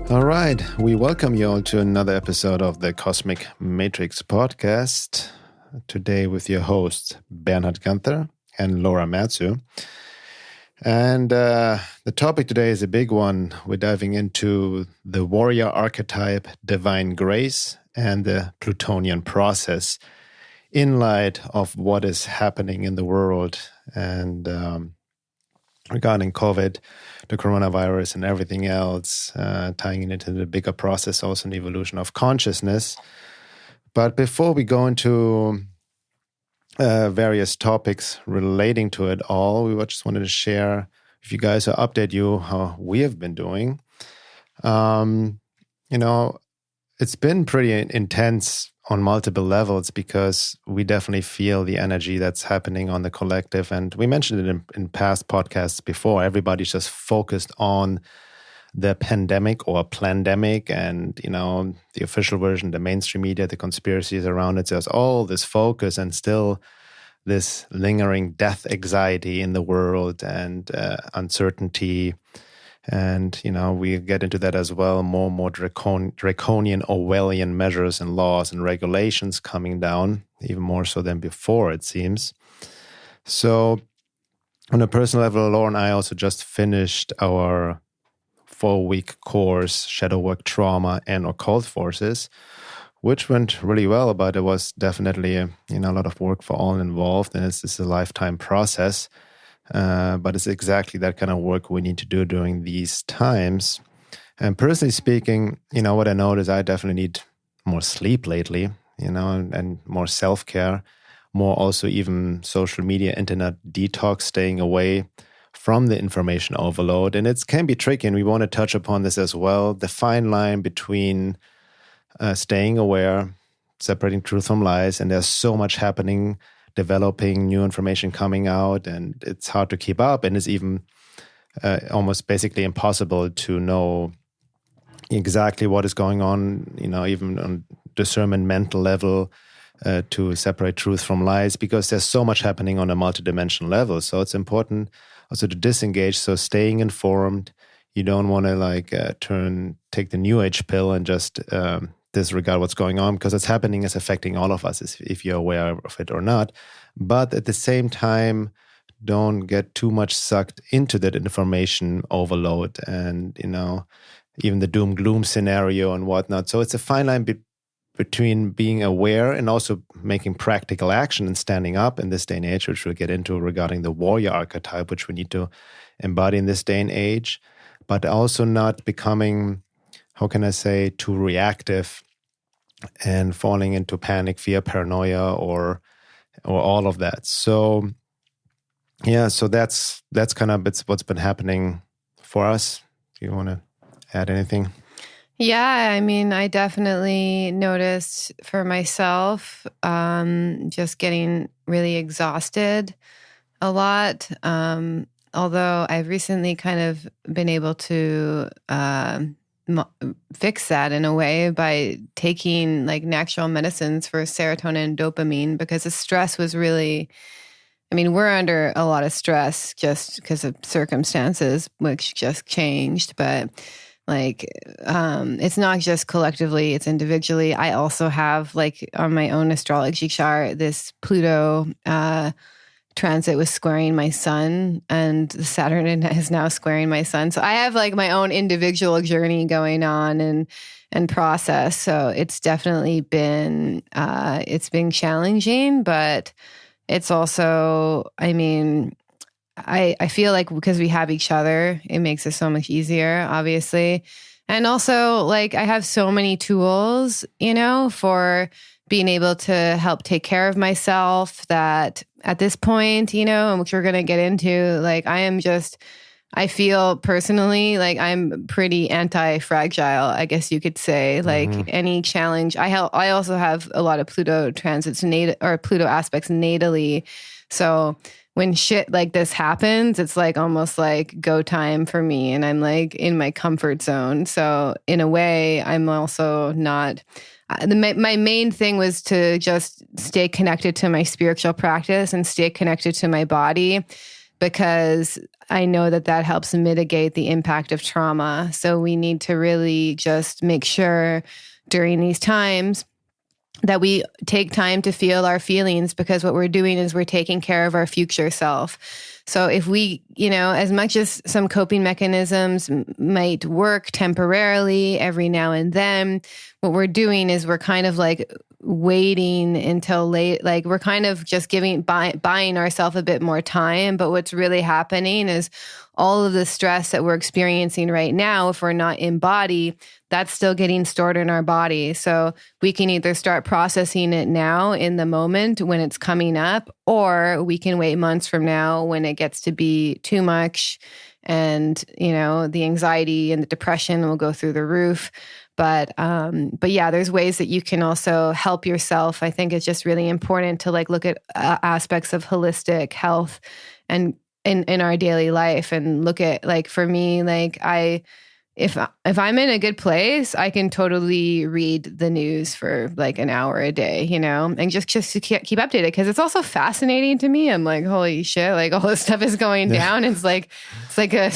All right, we welcome you all to another episode of the Cosmic Matrix podcast. Today with your hosts, Bernhard and Laura Matsu. And the topic today is a big one. We're diving into the warrior archetype, divine grace, and the Plutonian process in light of what is happening in the world and regarding COVID, the coronavirus, and everything else, tying it into the bigger process, also an evolution of consciousness. But before we go into various topics relating to it all, we just wanted to share with you guys or update you how we have been doing. It's been pretty intense on multiple levels because we definitely feel the energy that's happening on the collective. And we mentioned it in past podcasts before. Everybody's just focused on the pandemic or plandemic and, the official version, the mainstream media, the conspiracies around it. There's all this focus and still this lingering death anxiety in the world and uncertainty. And, we get into that as well, more and more draconian Orwellian measures and laws and regulations coming down, even more so than before, it seems. So on a personal level, Laura and I also just finished our 4-week course, Shadow Work, Trauma, and Occult Forces, which went really well, but it was definitely a lot of work for all involved, and this is a lifetime process. But it's exactly that kind of work we need to do during these times. And personally speaking, what I notice, I definitely need more sleep lately, and more self-care, more also even social media, internet detox, staying away from the information overload. And it can be tricky, and we want to touch upon this as well, the fine line between staying aware, separating truth from lies, and there's so much happening, developing new information coming out, and it's hard to keep up, and it's even almost basically impossible to know exactly what is going on, even on discernment mental level, to separate truth from lies, because there's so much happening on a multidimensional level. So it's important also to disengage. So staying informed, you don't want to take the new age pill and just disregard what's going on, because what's happening is affecting all of us, if you're aware of it or not. But at the same time, don't get too much sucked into that information overload and, even the doom gloom scenario and whatnot. So it's a fine line between being aware and also making practical action and standing up in this day and age, which we'll get into regarding the warrior archetype, which we need to embody in this day and age, but also not becoming, too reactive and falling into panic, fear, paranoia, or all of that. So, so that's kind of what's been happening for us. Do you want to add anything? Yeah, I definitely noticed for myself, just getting really exhausted a lot. Although I've recently kind of been able to fix that in a way by taking natural medicines for serotonin and dopamine, because the stress was really, we're under a lot of stress just because of circumstances which just changed, but it's not just collectively, it's individually. I also have on my own astrology chart, this Pluto transit was squaring my sun, and Saturn is now squaring my sun. So I have my own individual journey going on and process. So it's definitely been, it's been challenging, but it's also, I feel because we have each other, it makes it so much easier, obviously. And also I have so many tools, for being able to help take care of myself, that at this point, and which we're going to get into, I feel personally I'm pretty anti-fragile, I guess you could say. Any challenge, I also have a lot of Pluto transits, or Pluto aspects natally. So when shit like this happens, it's almost go time for me, and I'm in my comfort zone. So in a way, I'm also not. My main thing was to just stay connected to my spiritual practice and stay connected to my body, because I know that helps mitigate the impact of trauma. So we need to really just make sure during these times that we take time to feel our feelings, because what we're doing is we're taking care of our future self. So if we, as much as some coping mechanisms might work temporarily every now and then, what we're doing is we're kind of like waiting until late, like we're kind of just buying ourselves a bit more time. But what's really happening is all of the stress that we're experiencing right now, if we're not in body, that's still getting stored in our body. So we can either start processing it now in the moment when it's coming up, or we can wait months from now when it gets to be too much, and the anxiety and the depression will go through the roof. But yeah, there's ways that you can also help yourself. I think it's just really important to like look at aspects of holistic health and in our daily life, and look at, like, for me, like if I'm in a good place, I can totally read the news for like an hour a day, and just to keep updated, because it's also fascinating to me. I'm like, holy shit, like all this stuff is going down. It's like a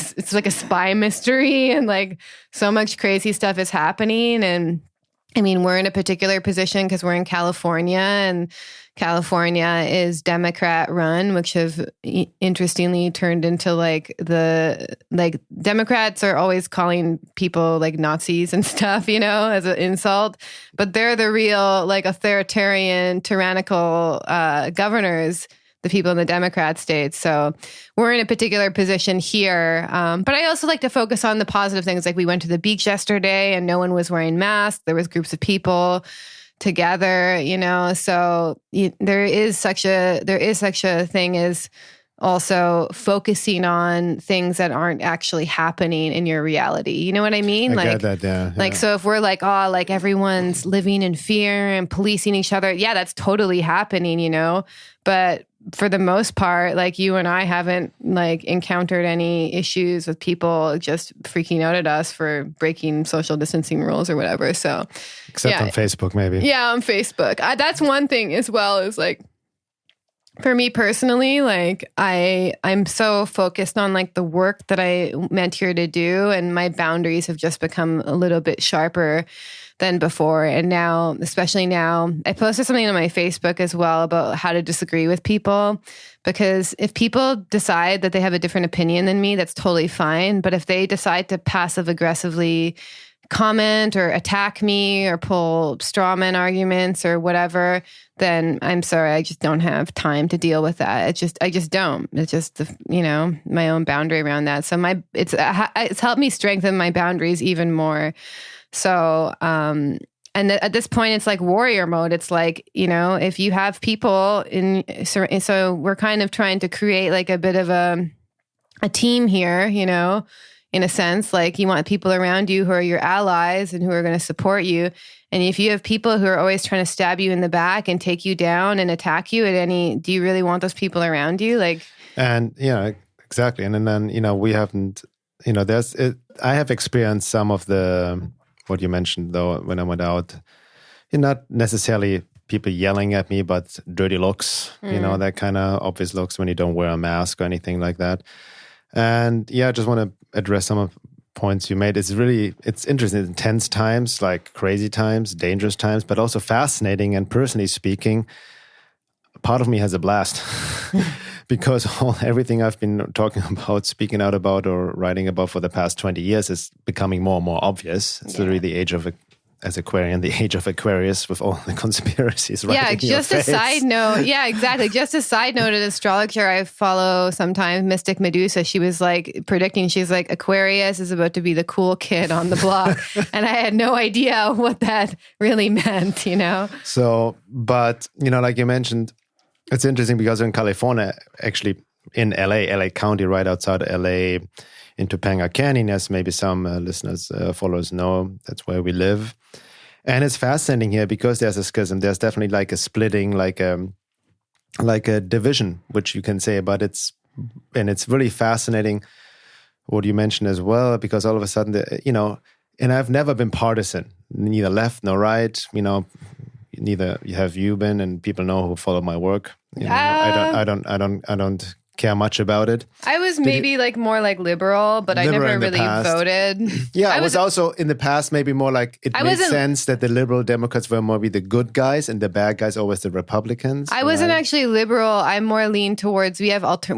spy mystery, and like so much crazy stuff is happening. And I mean, we're in a particular position because we're in California, and California is Democrat run, which have interestingly turned into like Democrats are always calling people like Nazis and stuff, as an insult, but they're the real like authoritarian, tyrannical governors, the people in the Democrat states. So we're in a particular position here. But I also like to focus on the positive things. Like we went to the beach yesterday and no one was wearing masks. There was groups of people together, so there is such a thing as also focusing on things that aren't actually happening in your reality. You know what I mean? I get that, yeah. Like, so if we're like, oh, like everyone's living in fear and policing each other, yeah, that's totally happening, but for the most part, like you and I haven't like encountered any issues with people just freaking out at us for breaking social distancing rules or whatever. So, except on Facebook, maybe. Yeah, on Facebook. That's one thing as well, is like, for me personally, like I'm so focused on like the work that I meant here to do, and my boundaries have just become a little bit sharper than before. And now, especially now, I posted something on my Facebook as well about how to disagree with people, because if people decide that they have a different opinion than me, that's totally fine. But if they decide to passive aggressively comment or attack me or pull straw man arguments or whatever, then I'm sorry, I just don't have time to deal with that. I just don't. It's just my own boundary around that. So it's helped me strengthen my boundaries even more. So and at this point, it's like warrior mode. It's like, if you have people so we're kind of trying to create like a bit of a team here, in a sense, like you want people around you who are your allies and who are going to support you. And if you have people who are always trying to stab you in the back and take you down and attack you do you really want those people around you? Like, and exactly. And then, we haven't, I have experienced some of what you mentioned though, when I went out, not necessarily people yelling at me, but dirty looks, that kind of obvious looks when you don't wear a mask or anything like that. And yeah, I just want to address some of the points you made. It's interesting, intense times, like crazy times, dangerous times, but also fascinating. And personally speaking, part of me has a blast because everything I've been talking about, speaking out about, or writing about for the past 20 years is becoming more and more obvious. It's literally the age of Aquarian, the age of Aquarius with all the conspiracies. Yeah, just a side note. Yeah, exactly. Just a side note, an astrologer I follow sometimes, Mystic Medusa, she was like predicting, she's like, Aquarius is about to be the cool kid on the block. And I had no idea what that really meant, So, but, like you mentioned, it's interesting because in California, actually in LA County, right outside LA, in Topanga Canyon, as maybe some listeners, followers know, that's where we live. And it's fascinating here because there's a schism. There's definitely like a splitting, like a division, which you can say, but it's really fascinating what you mentioned as well, because all of a sudden, and I've never been partisan, neither left nor right, neither have you been, and people know who follow my work. I don't care much about it. I was maybe like more like liberal, but I never really voted. Yeah, I was also in the past maybe more like it made sense that the liberal Democrats were maybe the good guys and the bad guys always the Republicans. I wasn't actually liberal. I'm more lean towards we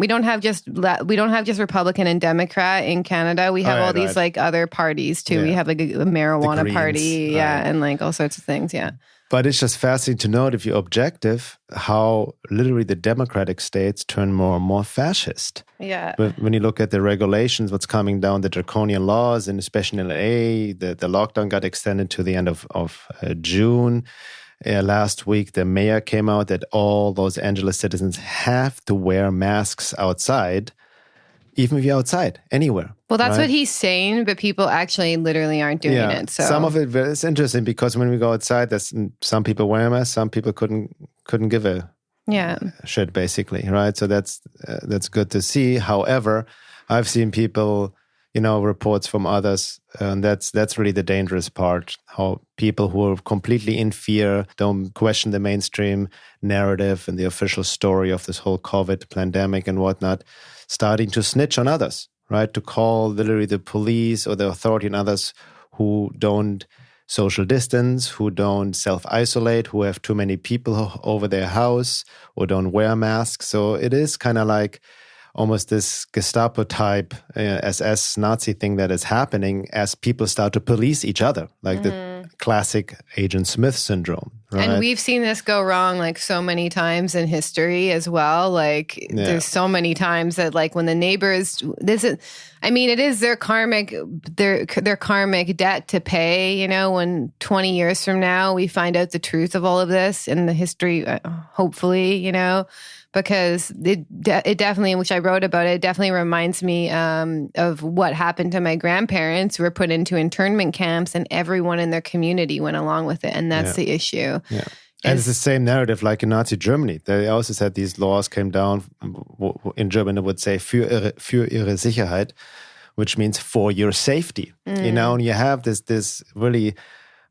don't have just Republican and Democrat in Canada. We have all these like other parties too. Yeah. We have like a marijuana party, and like all sorts of things, yeah. But it's just fascinating to note, if you're objective, how literally the democratic states turn more and more fascist. Yeah. But when you look at the regulations, what's coming down, the draconian laws, and especially in LA, the lockdown got extended to the end of June. Last week, the mayor came out that all Los Angeles citizens have to wear masks outside, even if you're outside, anywhere. Well, that's what he's saying, but people actually literally aren't doing it. So some of it is interesting because when we go outside, there's some people wear masks, some people couldn't give a shit, basically, right? So that's good to see. However, I've seen people, reports from others, and that's really the dangerous part. How people who are completely in fear don't question the mainstream narrative and the official story of this whole COVID pandemic and whatnot, starting to snitch on others, right? To call literally the police or the authority and others who don't social distance, who don't self-isolate, who have too many people over their house or don't wear masks. So it is kind of like almost this Gestapo type SS Nazi thing that is happening as people start to police each other, like the classic Agent Smith syndrome. Right? And we've seen this go wrong like so many times in history as well. Like there's so many times that like when the neighbors, it is their karmic debt to pay, when 20 years from now we find out the truth of all of this in the history, hopefully, because it definitely, which I wrote about, it definitely reminds me of what happened to my grandparents who were put into internment camps and everyone in their community went along with it. And that's the issue. Yeah. And it's the same narrative like in Nazi Germany. They also said these laws came down, in German it would say, für ihre Sicherheit, which means for your safety. And you have this really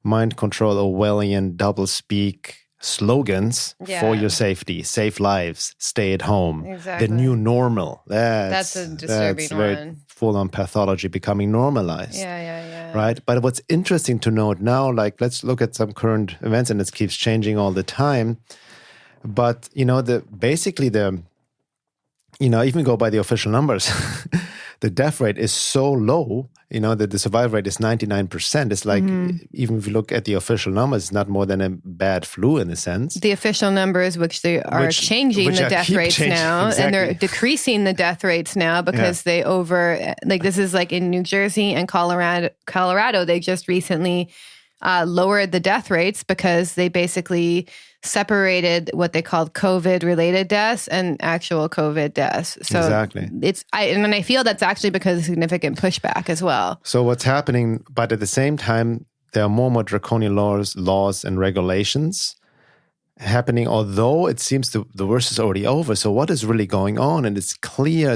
mind control Orwellian double-speak slogans for your safety, save lives, stay at home, the new normal. That's a disturbing one. Full-on pathology becoming normalized. Yeah. Right? But what's interesting to note now, like let's look at some current events, and it keeps changing all the time. But, even go by the official numbers, the death rate is so low, that the survival rate is 99%. It's like, even if you look at the official numbers, it's not more than a bad flu in a sense. The official numbers, which they are changing the death rates now, and they're decreasing the death rates now because they this is like in New Jersey and Colorado, they just recently lowered the death rates because they basically separated what they called COVID-related deaths and actual COVID deaths. So exactly. I feel that's actually because of significant pushback as well. So what's happening, but at the same time, there are more and more draconian laws and regulations happening, although it seems the worst is already over. So what is really going on? And it's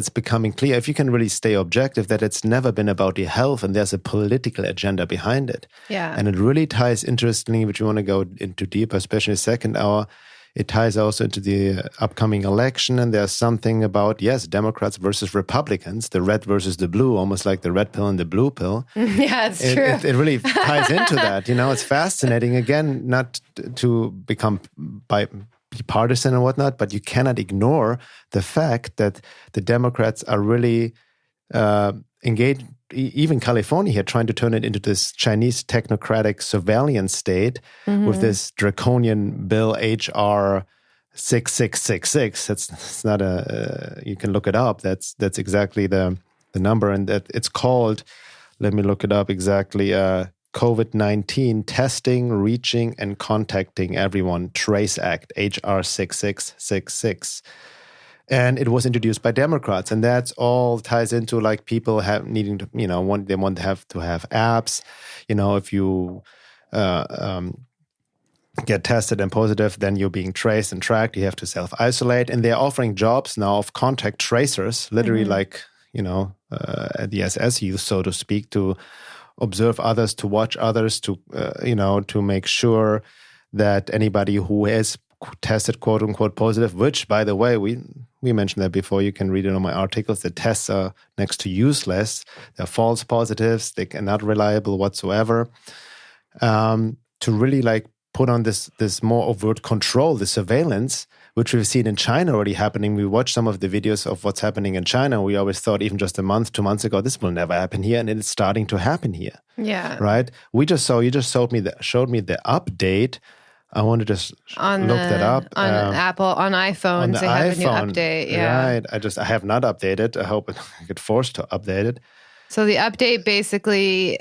becoming clear, if you can really stay objective, that it's never been about your health and there's a political agenda behind it. Yeah. And it really ties, interestingly, which we want to go into deeper, especially in the second hour, it ties also into the upcoming election. And there's something about, Democrats versus Republicans, the red versus the blue, almost like the red pill and the blue pill. Yeah, it's true. It really ties into that. It's fascinating. Again, not to become partisan and whatnot, but you cannot ignore the fact that the Democrats are really engaged. Even California here, trying to turn it into this Chinese technocratic surveillance state with this draconian bill HR 6666. It's not you can look it up. That's exactly the number, and that it's called. Let me look it up exactly. COVID-19 Testing, Reaching, and Contacting Everyone Trace Act, HR 6666. And it was introduced by Democrats, and that's all ties into like people needing to, they want to have apps. If you get tested and positive, then you're being traced and tracked. You have to self-isolate, and they're offering jobs now of contact tracers, literally like at the SS, so to speak, to observe others, to watch others, to to make sure that anybody who is tested quote unquote positive, which, by the way, we mentioned that before. You can read it on my articles. The tests are next to useless. They're false positives. They are not reliable whatsoever. To really like put on this more overt control, the surveillance, which we've seen in China already happening. We watched some of the videos of what's happening in China. We always thought even just a month, 2 months ago, this will never happen here, and it's starting to happen here. Yeah. Right? You just showed me the update. I wanted to look that up. On Apple, on iPhones, they have a new update. Yeah. Right. I have not updated. I hope I get forced to update it. So the update basically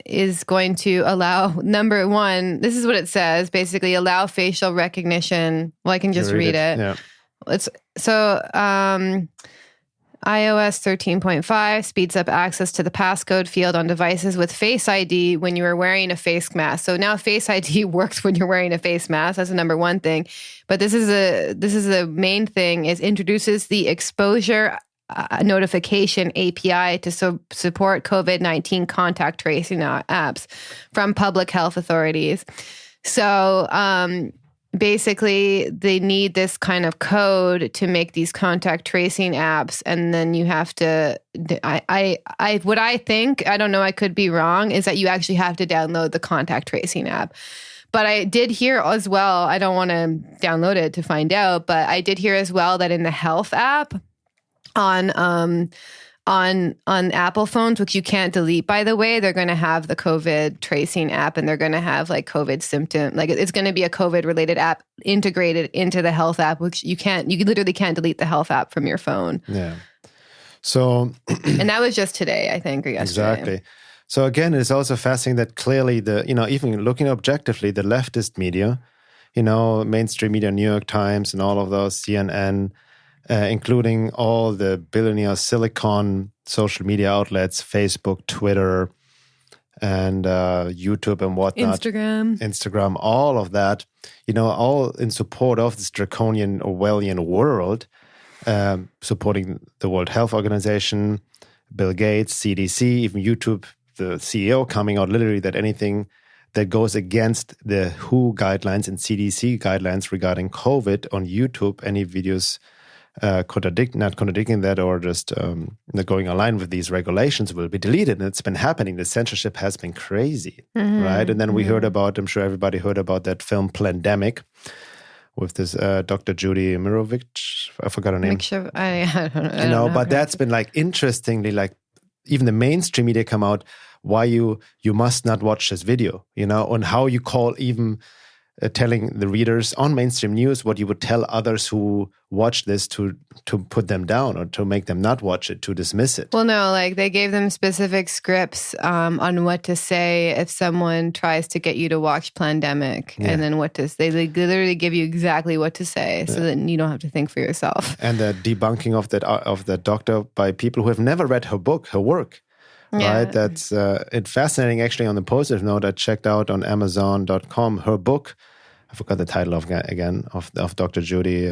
is going to allow, number one, this is what it says, basically allow facial recognition. Well, I can just read it. Yeah. iOS 13.5 speeds up access to the passcode field on devices with Face ID when you are wearing a face mask. So now Face ID works when you're wearing a face mask. That's the number one thing. But this is the main thing, is introduces the exposure notification API to support COVID-19 contact tracing apps from public health authorities. So basically, they need this kind of code to make these contact tracing apps, and then you have to. What I think, I don't know, I could be wrong, is that you actually have to download the contact tracing app. But I did hear as well. I don't want to download it to find out, but I did hear as well that in the health app on Apple phones, which you can't delete, by the way, they're going to have the COVID tracing app, and they're going to have like COVID symptom, like it's going to be a COVID related app integrated into the health app, which you literally can't delete the health app from your phone. Yeah. So, and that was just today, I think, or yesterday. Exactly. So again, it's also fascinating that clearly even looking objectively, the leftist media, mainstream media, New York Times and all of those, CNN, including all the billionaire Silicon social media outlets, Facebook, Twitter, and YouTube and whatnot. Instagram, all of that, all in support of this draconian Orwellian world, supporting the World Health Organization, Bill Gates, CDC, even YouTube, the CEO coming out literally that anything that goes against the WHO guidelines and CDC guidelines regarding COVID on YouTube, any videos not contradicting that or just not going aligned with these regulations will be deleted. And it's been happening. The censorship has been crazy, right? And then we heard about, I'm sure everybody heard about that film Plandemic with this Dr. Judy Mirovich. I forgot her name. I don't know. But that's been like, interestingly, like even the mainstream media come out, why you must not watch this video, and how you call even telling the readers on mainstream news what you would tell others who watch this to put them down or to make them not watch it, to dismiss it. Well, no, like they gave them specific scripts on what to say if someone tries to get you to watch Plandemic, and then they literally give you exactly what to say, so that you don't have to think for yourself. And the debunking of that doctor by people who have never read her work. Yeah. Right, that's it's fascinating. Actually, on the positive note, I checked out on Amazon.com her book. I forgot the title of Dr. Judy.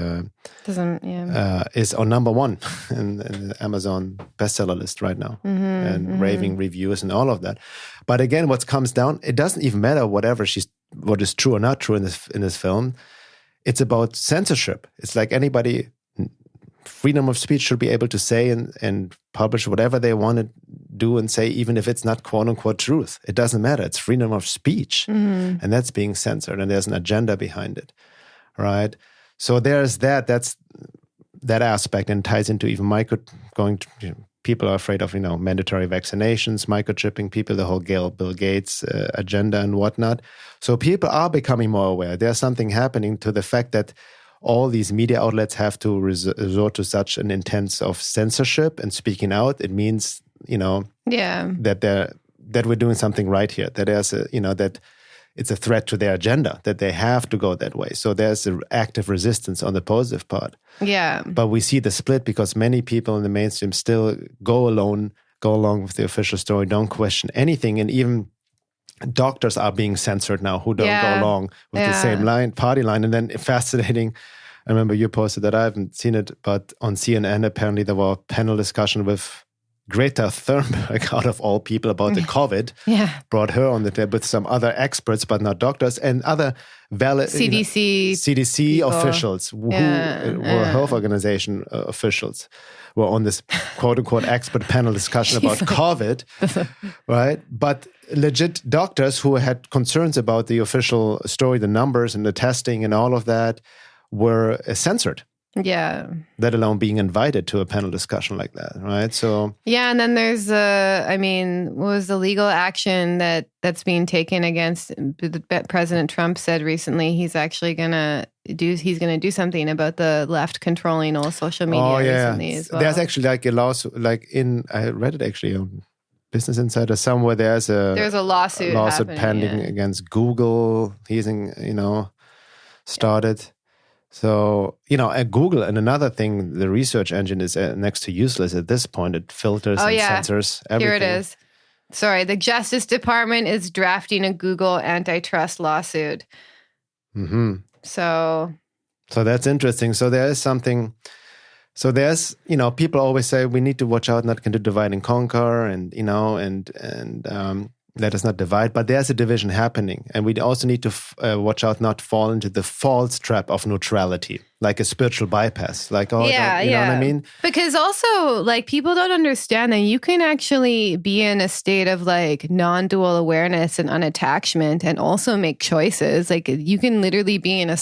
Is on number one in the Amazon bestseller list right now, and raving reviews and all of that. But again, what comes down, it doesn't even matter what is true or not true in this film. It's about censorship. It's like anybody. Freedom of speech should be able to say and publish whatever they want to do and say, even if it's not quote unquote truth. It doesn't matter. It's freedom of speech. And that's being censored, and there's an agenda behind it. Right? So there's that's that aspect, and ties into even people are afraid of, mandatory vaccinations, microchipping people, the whole Bill Gates agenda and whatnot. So people are becoming more aware. There's something happening to the fact that all these media outlets have to resort to such an intense of censorship and speaking out. It means, that we're doing something right here. That there's that it's a threat to their agenda, that they have to go that way. So there's an active resistance on the positive part. Yeah. But we see the split because many people in the mainstream still go along with the official story, don't question anything, and even doctors are being censored now who don't go along with the same party line. And then fascinating, I remember you posted that, I haven't seen it, but on CNN apparently there were panel discussion with Greta Thunberg, out of all people, about the COVID, brought her on the table with some other experts, but not doctors, and other valid CDC officials who were health organization officials were on this quote-unquote expert panel discussion about COVID, right? But legit doctors who had concerns about the official story, the numbers and the testing and all of that were censored. Yeah. Let alone being invited to a panel discussion like that, right? So yeah, and then there's what was the legal action that's being taken against President Trump said recently he's actually gonna do something about the left controlling all social media recently as well. There's actually like a lawsuit, I read it actually on Business Insider somewhere. There's a lawsuit pending against Google. He's started. So, at Google, and another thing, the research engine is next to useless at this point. It filters and censors everything. Here it is. Sorry, the Justice Department is drafting a Google antitrust lawsuit. Mm-hmm. So that's interesting. So there is something. So there's, people always say we need to watch out not to divide and conquer, and let us not divide, but there's a division happening. And we also need to watch out not fall into the false trap of neutrality, like a spiritual bypass. Like, know what I mean? Because also, people don't understand that you can actually be in a state of non-dual awareness and unattachment and also make choices. You can literally be in a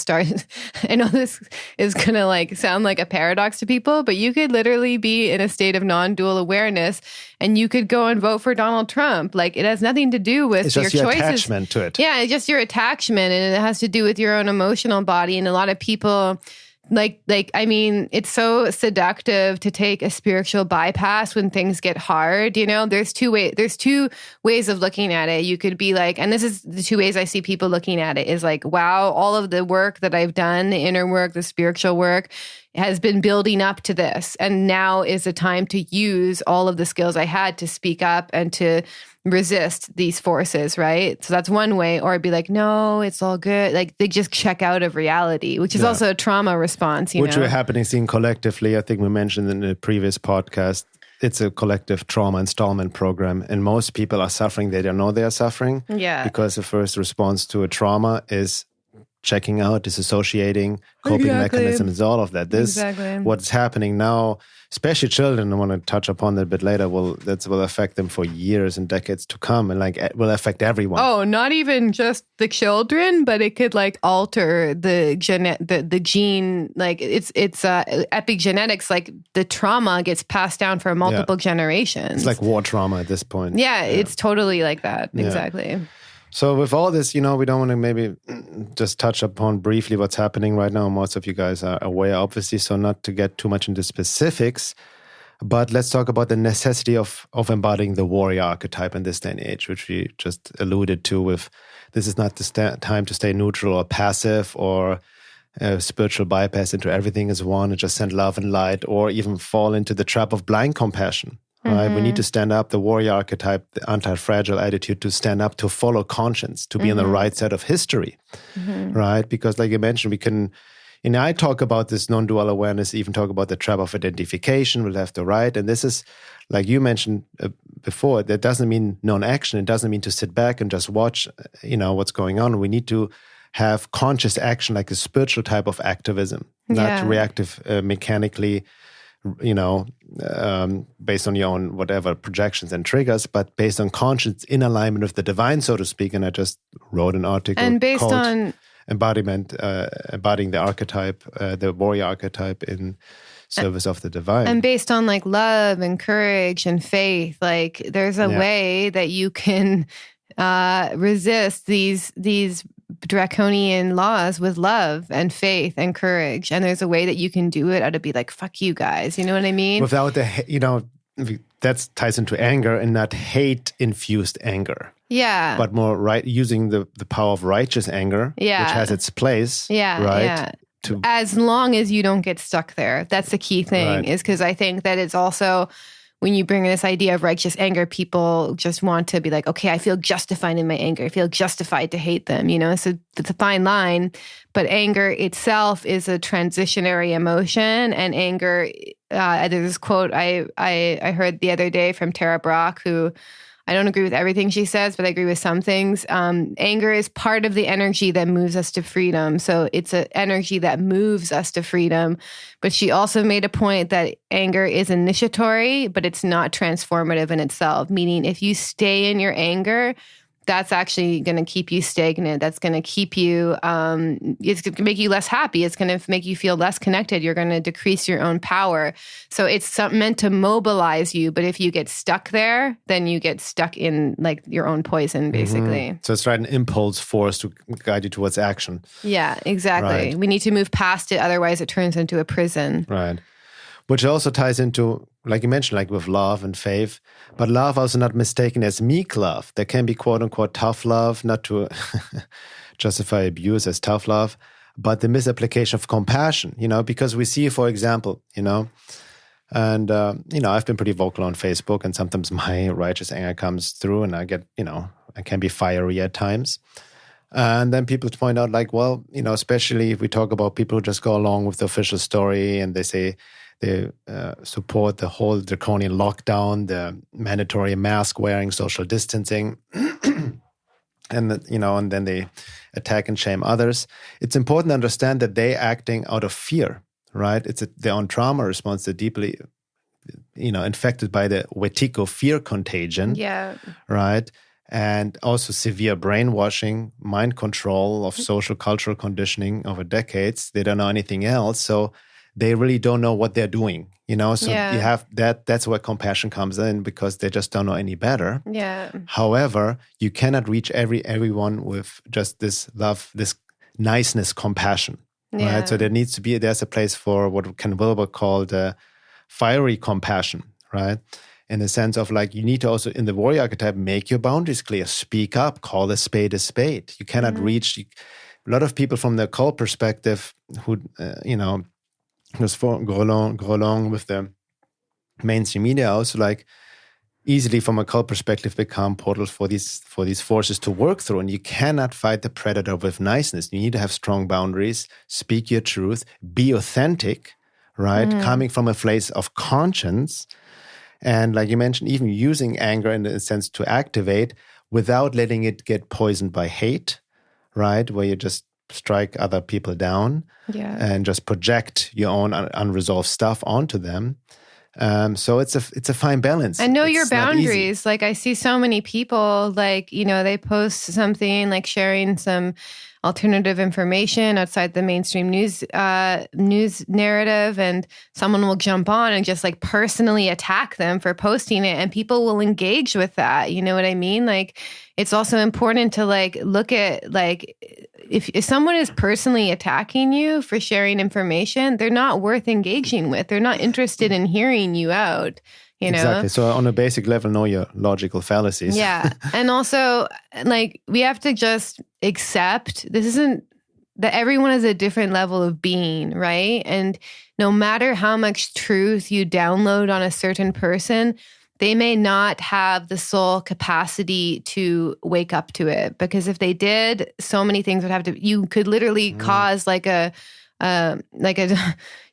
I know this is going to sound like a paradox to people, but you could literally be in a state of non-dual awareness and you could go and vote for Donald Trump. It has nothing to do with your choices. Attachment to it. Yeah, it's just your attachment, and it has to do with your own emotional body. And a lot of people, it's so seductive to take a spiritual bypass when things get hard. There's two ways of looking at it. You could be and this is the two ways I see people looking at it is wow, all of the work that I've done, the inner work, the spiritual work, has been building up to this. And now is the time to use all of the skills I had to speak up and to resist these forces, right? So that's one way. Or I'd be no, it's all good. They just check out of reality, which is also a trauma response, which we're seeing collectively. I think we mentioned in the previous podcast, it's a collective trauma installment program. And most people are suffering. They don't know they are suffering. Yeah. Because the first response to a trauma is checking out, disassociating, coping mechanisms, all of that. What's happening now, especially children, I want to touch upon that a bit later, will affect them for years and decades to come, and will affect everyone. Oh, not even just the children, but it could alter the gene, it's epigenetics, the trauma gets passed down for multiple generations. It's like war trauma at this point. Yeah, it's totally like that. Yeah. Exactly. So with all this, we don't want to maybe just touch upon briefly what's happening right now. Most of you guys are aware, obviously, so not to get too much into specifics, but let's talk about the necessity of embodying the warrior archetype in this day and age, which we just alluded to with this is not the time to stay neutral or passive or spiritual bypass into everything as one and just send love and light, or even fall into the trap of blind compassion. Right? We need to stand up, the warrior archetype, the anti-fragile attitude, to stand up, to follow conscience, to be on the right side of history, right? Because like you mentioned, we can, I talk about this non-dual awareness, even talk about the trap of identification with left or right. And this is, like you mentioned before, that doesn't mean non-action. It doesn't mean to sit back and just watch, what's going on. We need to have conscious action, like a spiritual type of activism, not reactive mechanically, based on your own whatever projections and triggers, but based on conscience in alignment with the divine, so to speak. And I just wrote an article and based called on embodying the archetype, the warrior archetype in service of the divine. And based on love and courage and faith, there's a way that you can resist these draconian laws with love and faith and courage, and there's a way that you can do it out to be fuck you guys, you know what I mean, without that ties into anger, and not hate infused anger, but more using the power of righteous anger, which has its place, as long as you don't get stuck there. That's the key thing, is because I think that it's also when you bring in this idea of righteous anger, people just want to be like, okay, I feel justified in my anger. I feel justified to hate them, So it's a fine line. But anger itself is a transitionary emotion. And anger, there's this quote I heard the other day from Tara Brach, who I don't agree with everything she says, but I agree with some things. Anger is part of the energy that moves us to freedom. So it's an energy that moves us to freedom. But she also made a point that anger is initiatory, but it's not transformative in itself. Meaning if you stay in your anger, that's actually going to keep you stagnant. That's going to keep you, it's going to make you less happy. It's going to make you feel less connected. You're going to decrease your own power. So it's meant to mobilize you. But if you get stuck there, then you get stuck in like your own poison, basically. So it's an impulse force to guide you towards action. Yeah, exactly. Right. We need to move past it. Otherwise it turns into a prison. Right. Which also ties into, like you mentioned, like with love and faith, but love also not mistaken as meek love. There can be quote unquote tough love, not to justify abuse as tough love, but the misapplication of compassion, because we see, for example, and, I've been pretty vocal on Facebook, and sometimes my righteous anger comes through and I get, I can be fiery at times. And then people point out like, well, especially if we talk about people who just go along with the official story and they say, they support the whole draconian lockdown, the mandatory mask wearing, social distancing, and then they attack and shame others. It's important to understand that they're acting out of fear, right? It's their own trauma response. They're deeply, infected by the Wetiko fear contagion, right? And also severe brainwashing, mind control of social cultural conditioning over decades. They don't know anything else, so they really don't know what they're doing, So you have that's where compassion comes in, because they just don't know any better. Yeah. However, you cannot reach everyone with just this love, this niceness, compassion, right? So there's a place for what Ken Wilber called fiery compassion, right? In the sense of like, you need to also, in the warrior archetype, make your boundaries clear, speak up, call a spade a spade. You cannot reach, a lot of people from the occult perspective who, just go along with the mainstream media, also like easily from a cult perspective become portals for these forces to work through. And you cannot fight the predator with niceness. You need to have strong boundaries, speak your truth, be authentic, right? Coming from a place of conscience. And like you mentioned, even using anger in a sense to activate without letting it get poisoned by hate, right? Where you just strike other people down and just project your own unresolved stuff onto them. So it's a fine balance. And know your boundaries. Like I see so many people, like, they post something like sharing some alternative information outside the mainstream news narrative, and someone will jump on and just like personally attack them for posting it, and people will engage with that. You know what I mean? Like it's also important to like look at like if someone is personally attacking you for sharing information, they're not worth engaging with. They're not interested in hearing you out. Exactly. So on a basic level, know your logical fallacies. Yeah. And also, like, we have to just accept this isn't that everyone has a different level of being, right? And no matter how much truth you download on a certain person, they may not have the soul capacity to wake up to it. Because if they did, so many things would have to, you could literally cause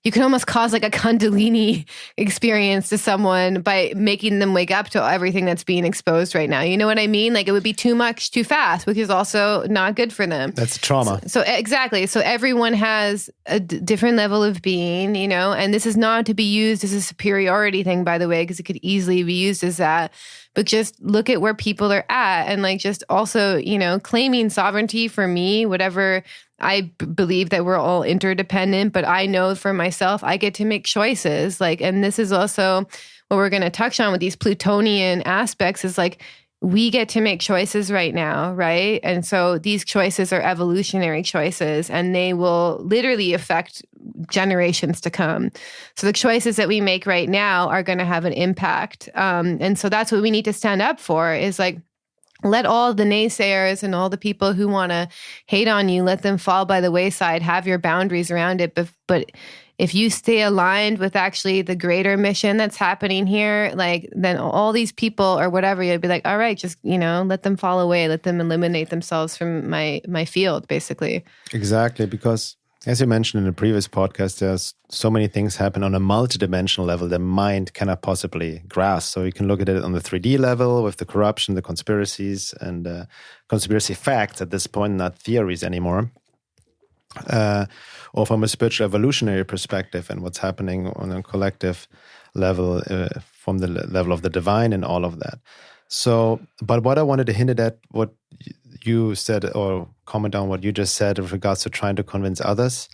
you can almost cause like a Kundalini experience to someone by making them wake up to everything that's being exposed right now. You know what I mean? Like it would be too much too fast, which is also not good for them. That's trauma. So exactly. So everyone has a different level of being, and this is not to be used as a superiority thing, by the way, because it could easily be used as that. But just look at where people are at, and like just also, claiming sovereignty for me, whatever. I believe that we're all interdependent, but I know for myself, I get to make choices. Like, and this is also what we're going to touch on with these Plutonian aspects is like, we get to make choices right now, right? And so these choices are evolutionary choices, and they will literally affect generations to come. So the choices that we make right now are going to have an impact. And so that's what we need to stand up for is like, let all the naysayers and all the people who want to hate on you, let them fall by the wayside, have your boundaries around it. But if you stay aligned with actually the greater mission that's happening here, like then all these people or whatever, you'd be like, all right, just, let them fall away, let them eliminate themselves from my field, basically. Exactly, because as you mentioned in the previous podcast, there's so many things happen on a multidimensional level the mind cannot possibly grasp. So you can look at it on the 3D level with the corruption, the conspiracies, and conspiracy facts at this point, not theories anymore. Or from a spiritual evolutionary perspective and what's happening on a collective level, from the level of the divine and all of that. So, but what I wanted to hint at, what you said or comment on what you just said with regards to trying to convince others,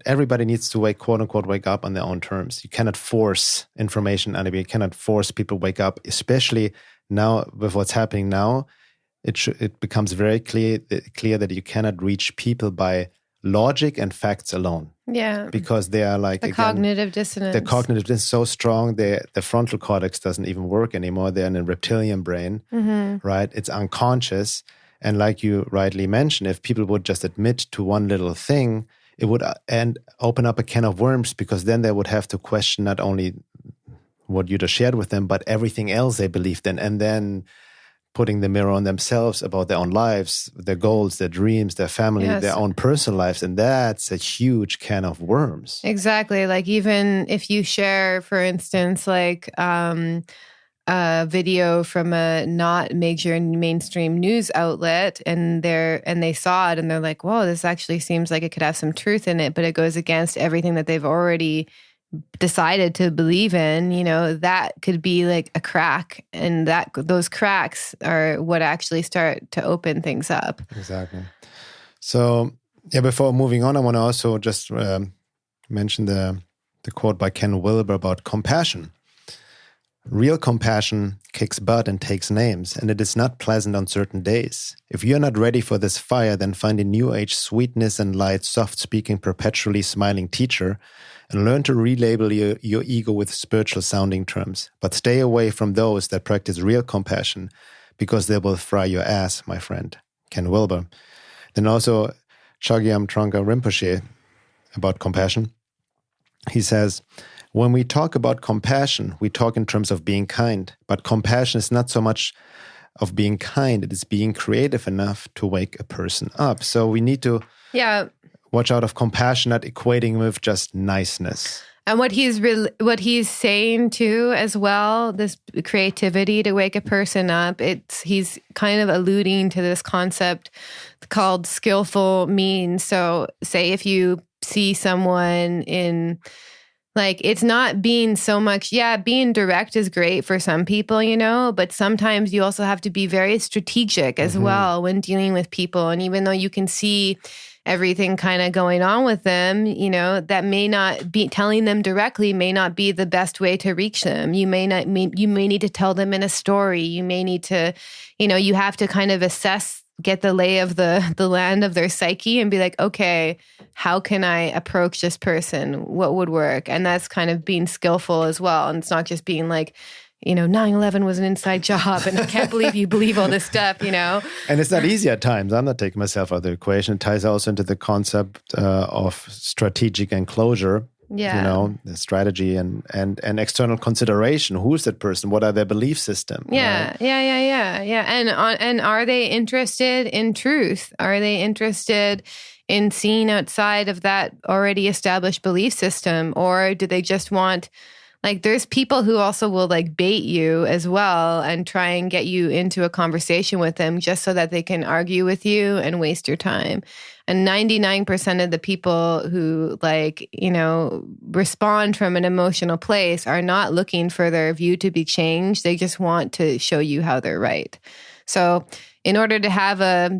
everybody needs to quote unquote, wake up on their own terms. You cannot force information on it. You cannot force people to wake up, especially now with what's happening now. It becomes very clear that you cannot reach people by logic and facts alone. Yeah. Because they are like cognitive dissonance. The cognitive dissonance is so strong, the frontal cortex doesn't even work anymore. They're in a reptilian brain, right? It's unconscious. And like you rightly mentioned, if people would just admit to one little thing, it would open up a can of worms, because then they would have to question not only what you just shared with them, but everything else they believed in. And then putting the mirror on themselves about their own lives, their goals, their dreams, their family, their own personal lives. And that's a huge can of worms. Exactly. Like even if you share, for instance, like a video from a not major mainstream news outlet, and they saw it and they're like, whoa, this actually seems like it could have some truth in it, but it goes against everything that they've already decided to believe in, that could be like a crack, and those cracks are what actually start to open things up. Exactly. So before moving on, I want to also just mention the quote by Ken Wilber about compassion. Real compassion kicks butt and takes names, and it is not pleasant on certain days. If you're not ready for this fire, then find a new age sweetness and light, soft-speaking, perpetually smiling teacher, and learn to relabel your ego with spiritual sounding terms. But stay away from those that practice real compassion, because they will fry your ass, my friend. Ken Wilber. Then also Chogyam Trungpa Rinpoche about compassion. He says, when we talk about compassion, we talk in terms of being kind. But compassion is not so much of being kind. It is being creative enough to wake a person up. So we need to watch out of compassion, not equating with just niceness. And what he's saying too, as well, this creativity to wake a person up, he's kind of alluding to this concept called skillful means. So say if you see someone in... Like, it's not being so much, being direct is great for some people, but sometimes you also have to be very strategic as well when dealing with people. And even though you can see everything kind of going on with them, that may not be, telling them directly may not be the best way to reach them. You may need to tell them in a story. You may need to, you have to kind of get the lay of the land of their psyche and be like, okay, how can I approach this person? What would work? And that's kind of being skillful as well. And it's not just being like, 9/11 was an inside job and I can't believe you believe all this stuff, And it's not easy at times. I'm not taking myself out of the equation. It ties also into the concept of strategic enclosure. The strategy and external consideration. Who's that person? What are their belief system? Yeah. And are they interested in truth? Are they interested in seeing outside of that already established belief system? Or do they just want... Like, there's people who also will like bait you as well and try and get you into a conversation with them just so that they can argue with you and waste your time. And 99% of the people who respond from an emotional place are not looking for their view to be changed. They just want to show you how they're right. So in order to have a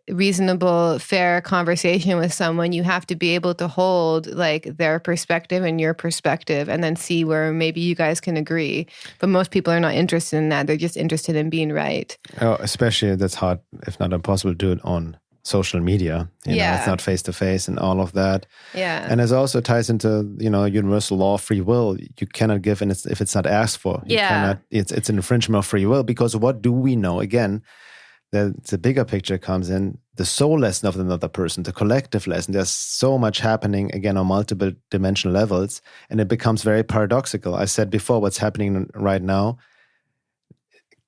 reasonable, fair conversation with someone, you have to be able to hold their perspective and your perspective and then see where maybe you guys can agree. But most people are not interested in that. They're just interested in being right. Oh, especially that's hard, if not impossible, to do it on social media. It's not face-to-face and all of that. Yeah. And it also ties into, universal law of free will. You cannot give if it's not asked for. It's an infringement of free will, because what do we know? Again, the bigger picture comes in. the soul lesson of another person, the collective lesson. There's so much happening, again, on multiple dimensional levels, and it becomes very paradoxical. I said before, what's happening right now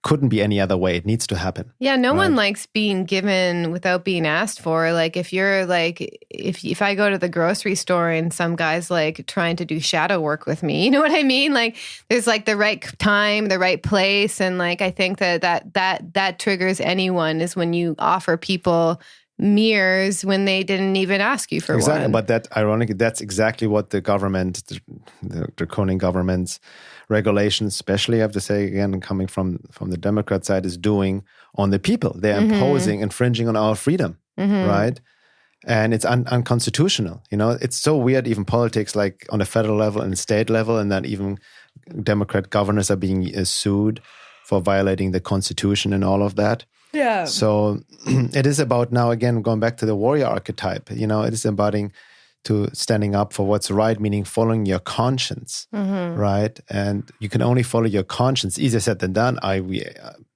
couldn't be any other way. It needs to happen. Yeah, no one likes being given without being asked for. Like if you're like, if I go to the grocery store and some guy's like trying to do shadow work with me, you know what I mean? Like there's like the right time, the right place. And like, I think that triggers anyone is when you offer people mirrors when they didn't even ask you for exactly. one. But that ironically, that's exactly what the government, the draconian government's regulations, especially I have to say again, coming from the Democrat side, is doing on the people. They're imposing, infringing on our freedom, right? And it's unconstitutional. You know, it's so weird. Even politics, like on a federal level and state level, and that even Democrat governors are being sued for violating the Constitution and all of that. Yeah. So it is about now, again, going back to the warrior archetype, you know, it is embodying to standing up for what's right, meaning following your conscience, right? And you can only follow your conscience. Easier said than done.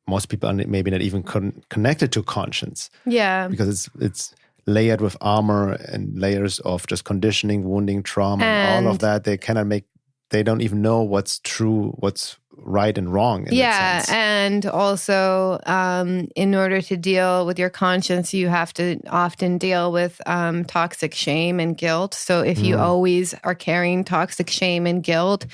Most people are maybe not even connected to conscience. Yeah. Because it's layered with armor and layers of just conditioning, wounding, trauma, and all of that. They don't even know what's true, what's right and wrong. Yeah, and also in order to deal with your conscience, you have to often deal with toxic shame and guilt. So if you always are carrying toxic shame and guilt,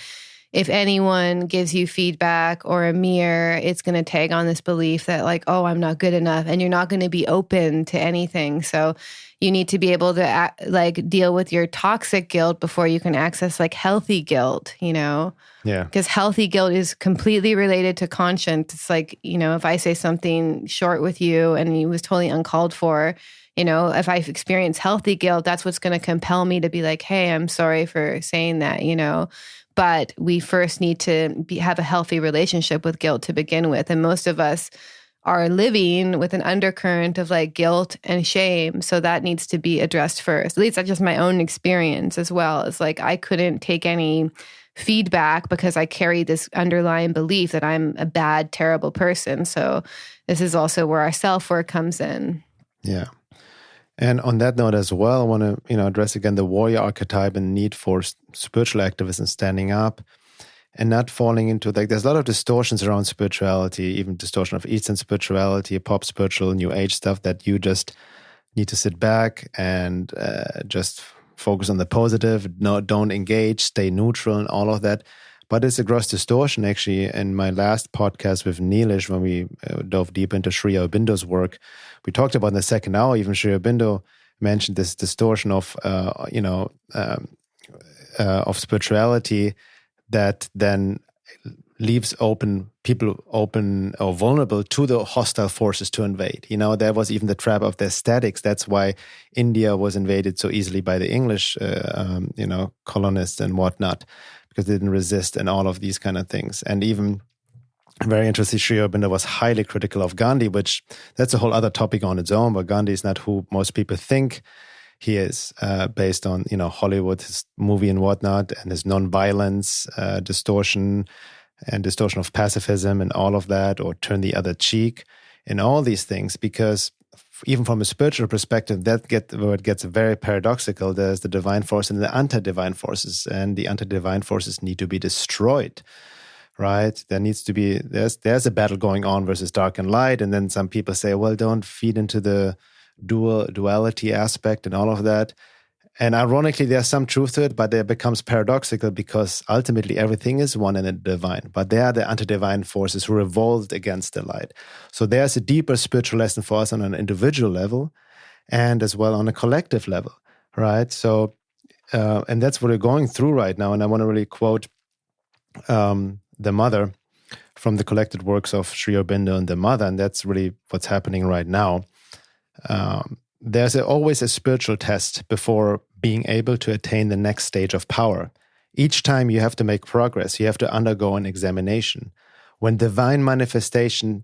if anyone gives you feedback or a mirror, it's going to tag on this belief that like, oh, I'm not good enough, and you're not going to be open to anything. So you need to be able to deal with your toxic guilt before you can access like healthy guilt, you know? Yeah. Because healthy guilt is completely related to conscience. It's like, you know, if I say something short with you and it was totally uncalled for, you know, if I've experienced healthy guilt, that's what's going to compel me to be like, hey, I'm sorry for saying that, you know? But we first need to have a healthy relationship with guilt to begin with. And most of us are living with an undercurrent of like guilt and shame. So that needs to be addressed first. At least that's just my own experience as well. It's like I couldn't take any feedback because I carry this underlying belief that I'm a bad, terrible person. So this is also where our self-work comes in. Yeah. And on that note as well, I want to, address again the warrior archetype and need for spiritual activism standing up and not falling into there's a lot of distortions around spirituality, even distortion of Eastern spirituality, pop spiritual, New Age stuff that you just need to sit back and just focus on the positive. No, don't engage, stay neutral and all of that. But it's a gross distortion, actually. In my last podcast with Neelish, when we dove deep into Sri Aurobindo's work, we talked about in the second hour, even Sri Aurobindo mentioned this distortion of spirituality that then leaves people open or vulnerable to the hostile forces to invade. There was even the trap of the aesthetics. That's why India was invaded so easily by the English, colonists and whatnot, because they didn't resist and all of these kind of things. And even very interesting, Sri Aurobindo was highly critical of Gandhi, which that's a whole other topic on its own, but Gandhi is not who most people think he is, based on, Hollywood, his movie and whatnot, and his non-violence distortion and distortion of pacifism and all of that, or turn the other cheek and all these things, because even from a spiritual perspective, where it gets very paradoxical. There's the divine force and the anti-divine forces, and the anti-divine forces need to be destroyed, right? There's a battle going on versus dark and light, and then some people say, well, don't feed into the duality aspect and all of that. And ironically, there's some truth to it, but it becomes paradoxical because ultimately everything is one and divine. But they are the anti-divine forces who revolt against the light. So there's a deeper spiritual lesson for us on an individual level and as well on a collective level, right? So, and that's what we're going through right now. And I want to really quote the mother from the collected works of Sri Aurobindo and the mother, and that's really what's happening right now. There's always a spiritual test before being able to attain the next stage of power. Each time you have to make progress, you have to undergo an examination. When divine manifestations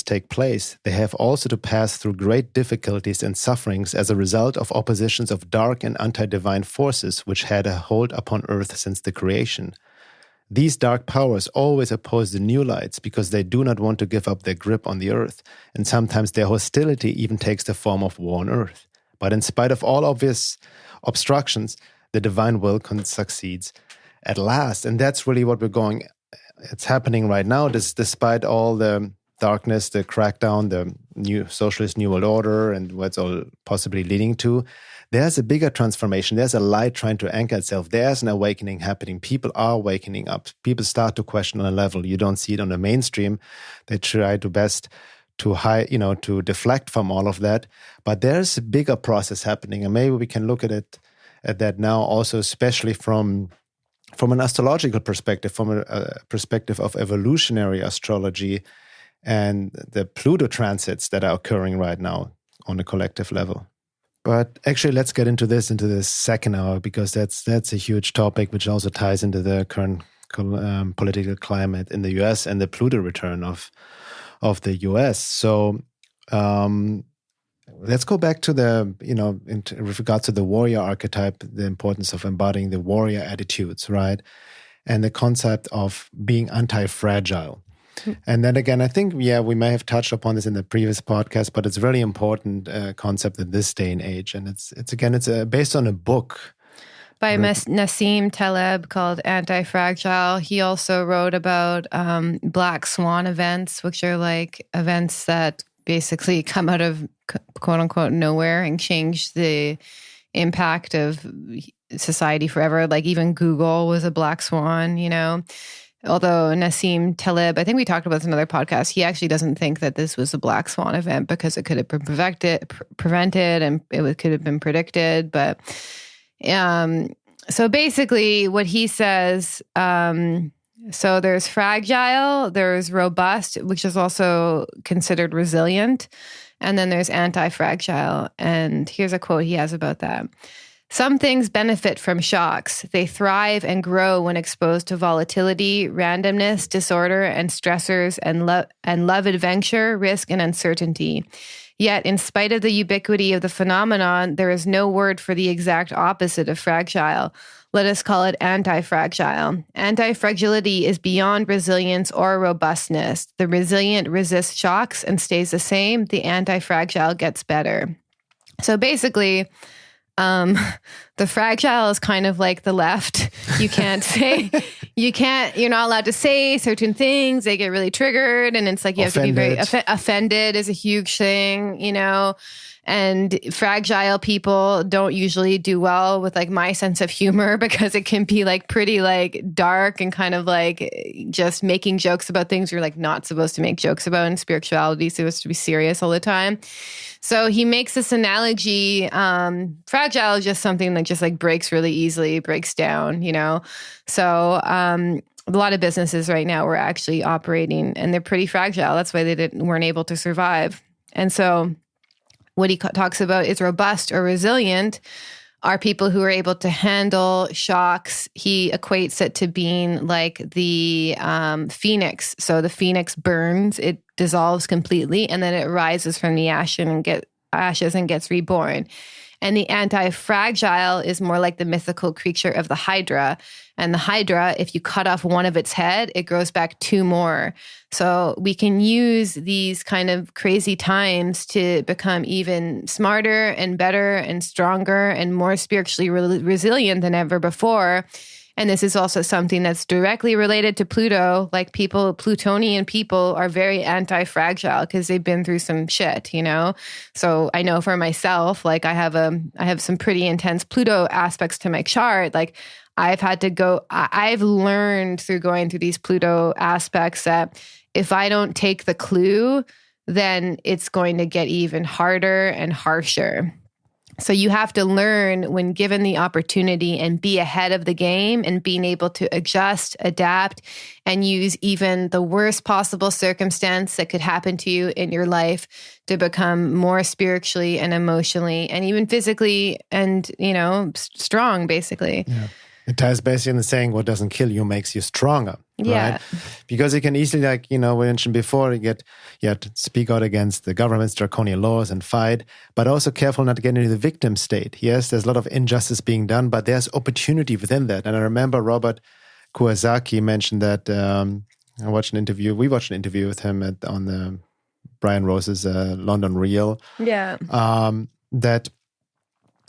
take place, they have also to pass through great difficulties and sufferings as a result of oppositions of dark and anti-divine forces which had a hold upon earth since the creation. These dark powers always oppose the new lights because they do not want to give up their grip on the earth, and sometimes their hostility even takes the form of war on earth. But in spite of all obvious obstructions, the divine will succeeds at last. And that's really what it's happening right now, despite all the darkness, the crackdown, the new socialist new world order, and what's all possibly leading to. There's a bigger transformation. There's a light trying to anchor itself. There's an awakening happening. People are waking up. People start to question on a level. You don't see it on the mainstream. They try to best to deflect from all of that. But there's a bigger process happening. And maybe we can look at that now also, especially from an astrological perspective, from a perspective of evolutionary astrology and the Pluto transits that are occurring right now on a collective level. But actually, let's get into this second hour, because that's a huge topic, which also ties into the current political climate in the US and the Pluto return of the US. So let's go back to with regard to the warrior archetype, the importance of embodying the warrior attitudes, right? And the concept of being anti-fragile. And then again, I think, we may have touched upon this in the previous podcast, but it's a really important concept in this day and age. And it's based on a book by Nassim Taleb called Anti-Fragile. He also wrote about black swan events, which are like events that basically come out of quote unquote nowhere and change the impact of society forever. Like even Google was a black swan, Although Nassim Taleb, I think we talked about this in another podcast, he actually doesn't think that this was a black swan event because it could have been prevented and it could have been predicted. But so basically what he says, so there's fragile, there's robust, which is also considered resilient, and then there's anti-fragile. And here's a quote he has about that. Some things benefit from shocks. They thrive and grow when exposed to volatility, randomness, disorder, and stressors, and love adventure, risk, and uncertainty. Yet, in spite of the ubiquity of the phenomenon, there is no word for the exact opposite of fragile. Let us call it anti-fragile. Anti-fragility is beyond resilience or robustness. The resilient resists shocks and stays the same. The anti-fragile gets better. So basically, the fragile is kind of like the left. You're not allowed to say certain things. They get really triggered, and it's like you have to be very offended is a huge thing, and fragile people don't usually do well with like my sense of humor because it can be like pretty like dark and kind of like just making jokes about things you're like not supposed to make jokes about, and spirituality is supposed to be serious all the time. So he makes this analogy, fragile is just something that just like breaks really easily, breaks down, So a lot of businesses right now were actually operating and they're pretty fragile. That's why they weren't able to survive. And so what he talks about is robust or resilient are people who are able to handle shocks. He equates it to being like the phoenix. So the phoenix burns, it dissolves completely, and then it rises from the ashes and gets reborn. And the anti-fragile is more like the mythical creature of the Hydra. And the Hydra, if you cut off one of its head, it grows back two more. So we can use these kind of crazy times to become even smarter and better and stronger and more spiritually resilient than ever before. And this is also something that's directly related to Pluto. Like Plutonian people are very anti-fragile because they've been through some shit, So I know for myself, like I have some pretty intense Pluto aspects to my chart. Like I've learned through going through these Pluto aspects that if I don't take the clue, then it's going to get even harder and harsher. So you have to learn when given the opportunity and be ahead of the game and being able to adjust, adapt, and use even the worst possible circumstance that could happen to you in your life to become more spiritually and emotionally and even physically and, strong, basically. Yeah. It ties basically in the saying, what doesn't kill you makes you stronger. Yeah. Right? Because you can easily, like, we mentioned before, you have to speak out against the government's draconian laws and fight, but also careful not to get into the victim state. Yes, there's a lot of injustice being done, but there's opportunity within that. And I remember Robert Kawasaki mentioned that we watched an interview with him on the Brian Rose's London Reel. Yeah. That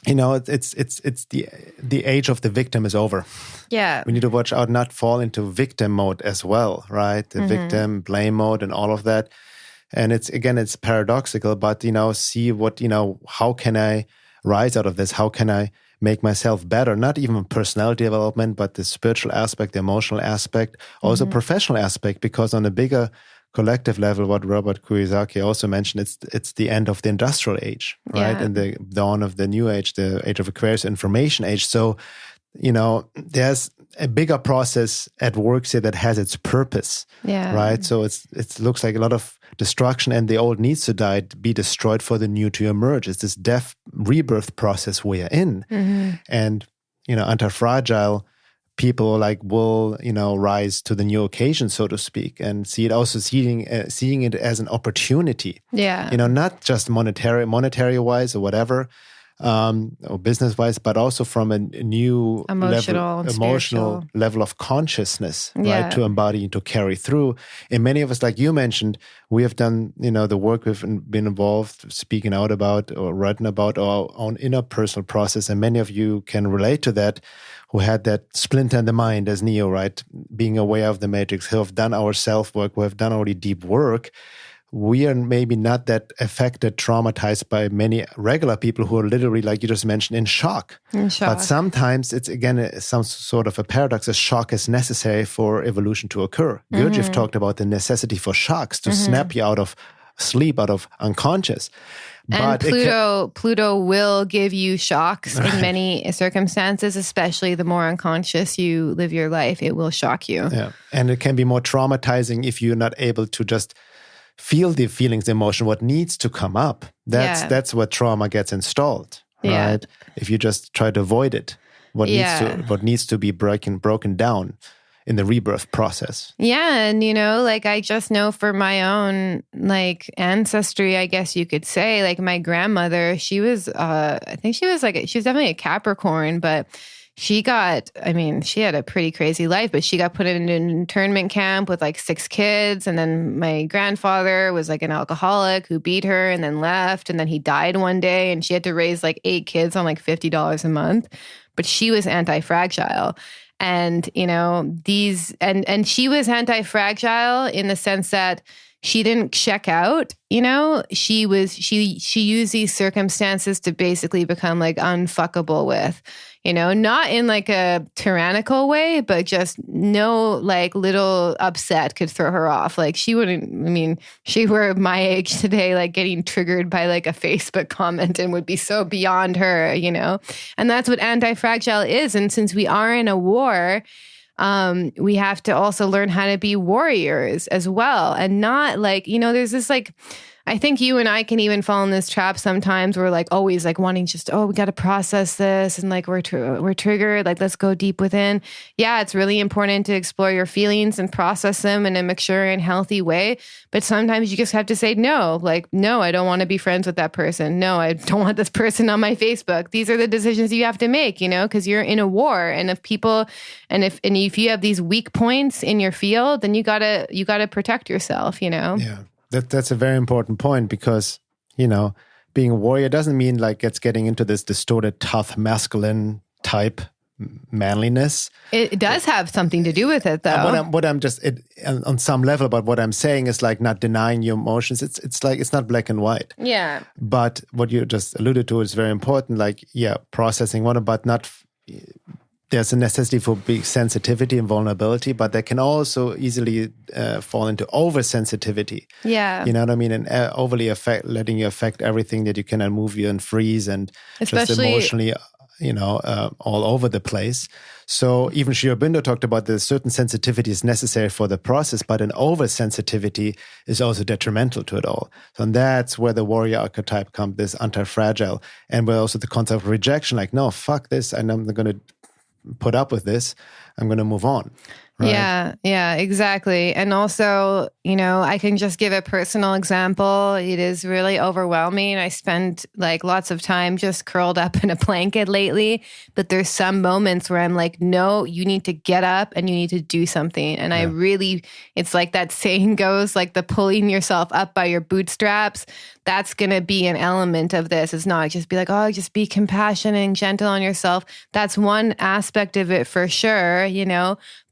it's the age of the victim is over. Yeah. We need to watch out, not fall into victim mode as well, right? The victim blame mode and all of that. And it's paradoxical, but see what how can I rise out of this? How can I make myself better? Not even personality development, but the spiritual aspect, the emotional aspect, also professional aspect, because on a bigger collective level, what Robert Kiyosaki also mentioned, it's the end of the industrial age, right? And the dawn of the new age, the age of Aquarius, information age. So, there's a bigger process at work here that has its purpose, right? So it looks like a lot of destruction, and the old needs to be destroyed for the new to emerge. It's this death rebirth process we are in. And, anti-fragile people will rise to the new occasion, so to speak, and see it also seeing it as an opportunity. Not just monetary wise or whatever, or business wise, but also from a new emotional level of consciousness, right, to embody and to carry through. And many of us, like you mentioned, we have done the work we've been involved, speaking out about or written about our own inner personal process, and many of you can relate to that, who had that splinter in the mind as Neo, right? Being aware of the matrix, who have done our self-work, who have done already deep work. We are maybe not that affected, traumatized by many regular people who are literally, like you just mentioned, in shock. But sometimes it's, again, some sort of a paradox. A shock is necessary for evolution to occur. Gurdjieff talked about the necessity for shocks to snap you out of sleep, out of unconscious. And Pluto will give you shocks in many circumstances, especially the more unconscious you live your life, it will shock you. Yeah. And it can be more traumatizing if you're not able to just feel the feelings, the emotion, what needs to come up. That's what trauma gets installed, right? If you just try to avoid it, what needs to be broken down in the rebirth process. Yeah. And, I just know for my own, ancestry, I guess you could say, my grandmother, she was, I think she was definitely a Capricorn, but she had a pretty crazy life, but she got put in an internment camp with 6 kids. And then my grandfather was an alcoholic who beat her and then left. And then he died one day, and she had to raise 8 kids on $50 a month. But she was anti-fragile. And, and she was anti-fragile in the sense that she didn't check out, she used these circumstances to basically become unfuckable with, not in a tyrannical way, but just no little upset could throw her off. She wouldn't, she were my age today, getting triggered by a Facebook comment and would be so beyond her, and that's what anti-fragile is. And since we are in a war, we have to also learn how to be warriors as well. And not there's this I think you and I can even fall in this trap sometimes. We're always wanting just, we got to process this. And we're triggered. Let's go deep within. Yeah, it's really important to explore your feelings and process them in a mature and healthy way. But sometimes you just have to say, no, no, I don't want to be friends with that person. No, I don't want this person on my Facebook. These are the decisions you have to make, because you're in a war. And if you have these weak points in your field, then you gotta protect yourself, Yeah. That's a very important point, because, being a warrior doesn't mean it's getting into this distorted, tough, masculine type manliness. It does have something to do with it, though. On some level, but what I'm saying is not denying your emotions. It's not black and white. Yeah. But what you just alluded to is very important. Processing one, but not. There's a necessity for big sensitivity and vulnerability, but that can also easily fall into oversensitivity. Yeah. You know what I mean? And overly letting you affect everything that you cannot move you and freeze, and especially, just emotionally, all over the place. So even Sri Aurobindo talked about that certain sensitivity is necessary for the process, but an oversensitivity is also detrimental to it all. So and that's where the warrior archetype comes, this anti-fragile, and where also the concept of rejection, no, fuck this, and I'm going to put up with this, I'm going to move on. Right? Yeah, exactly. And also, I can just give a personal example. It is really overwhelming. I spend like lots of time just curled up in a blanket lately, but there's some moments where I'm like, no, you need to get up and you need to do something. And it's like that saying goes, like the pulling yourself up by your bootstraps. That's going to be an element of this. It's not just be like, oh, just be compassionate and gentle on yourself. That's one aspect of it for sure,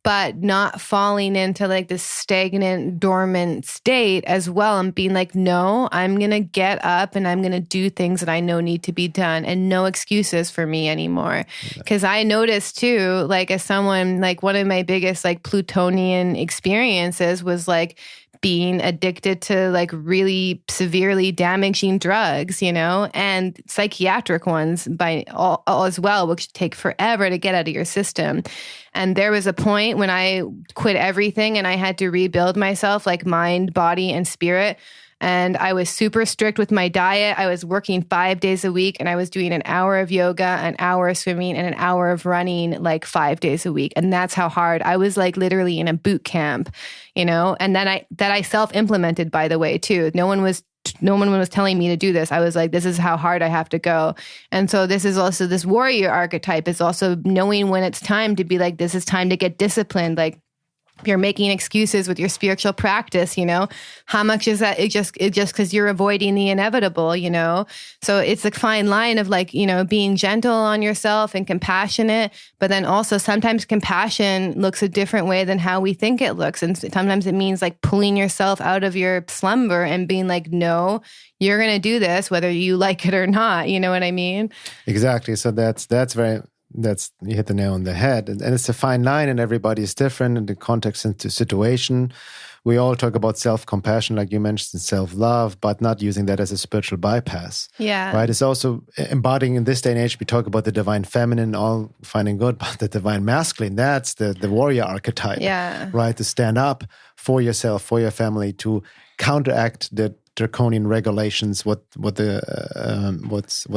but not falling into like this stagnant, dormant state as well, and being like, no, I'm going to get up and I'm going to do things that I know need to be done, and no excuses for me anymore. Because I noticed too, like as someone, like one of my biggest like Plutonian experiences was like being addicted to like really severely damaging drugs, and psychiatric ones all as well, which take forever to get out of your system. And there was a point when I quit everything and I had to rebuild myself, like mind, body, and spirit. And I was super strict with my diet. I was working 5 days a week, and I was doing an hour of yoga, an hour of swimming, and an hour of running like 5 days a week. And that's how hard I was, like literally in a boot camp, and then I self-implemented, by the way, too. No one was telling me to do this. I was like, this is how hard I have to go. And so this is also this warrior archetype is also knowing when it's time to be like, this is time to get disciplined. Like, you're making excuses with your spiritual practice, how much is that? It just because you're avoiding the inevitable, So it's a fine line of like, being gentle on yourself and compassionate, but then also sometimes compassion looks a different way than how we think it looks. And sometimes it means like pulling yourself out of your slumber and being like, no, you're going to do this, whether you like it or not. You know what I mean? Exactly. So that's you hit the nail on the head. And it's a fine line, and everybody is different in the context and the situation. We all talk about self-compassion, like you mentioned, self-love, but not using that as a spiritual bypass. Yeah. Right? It's also embodying, in this day and age, we talk about the divine feminine, all fine and good, but the divine masculine, that's the warrior archetype. Yeah. Right? To stand up for yourself, for your family, to counteract the draconian regulations, what's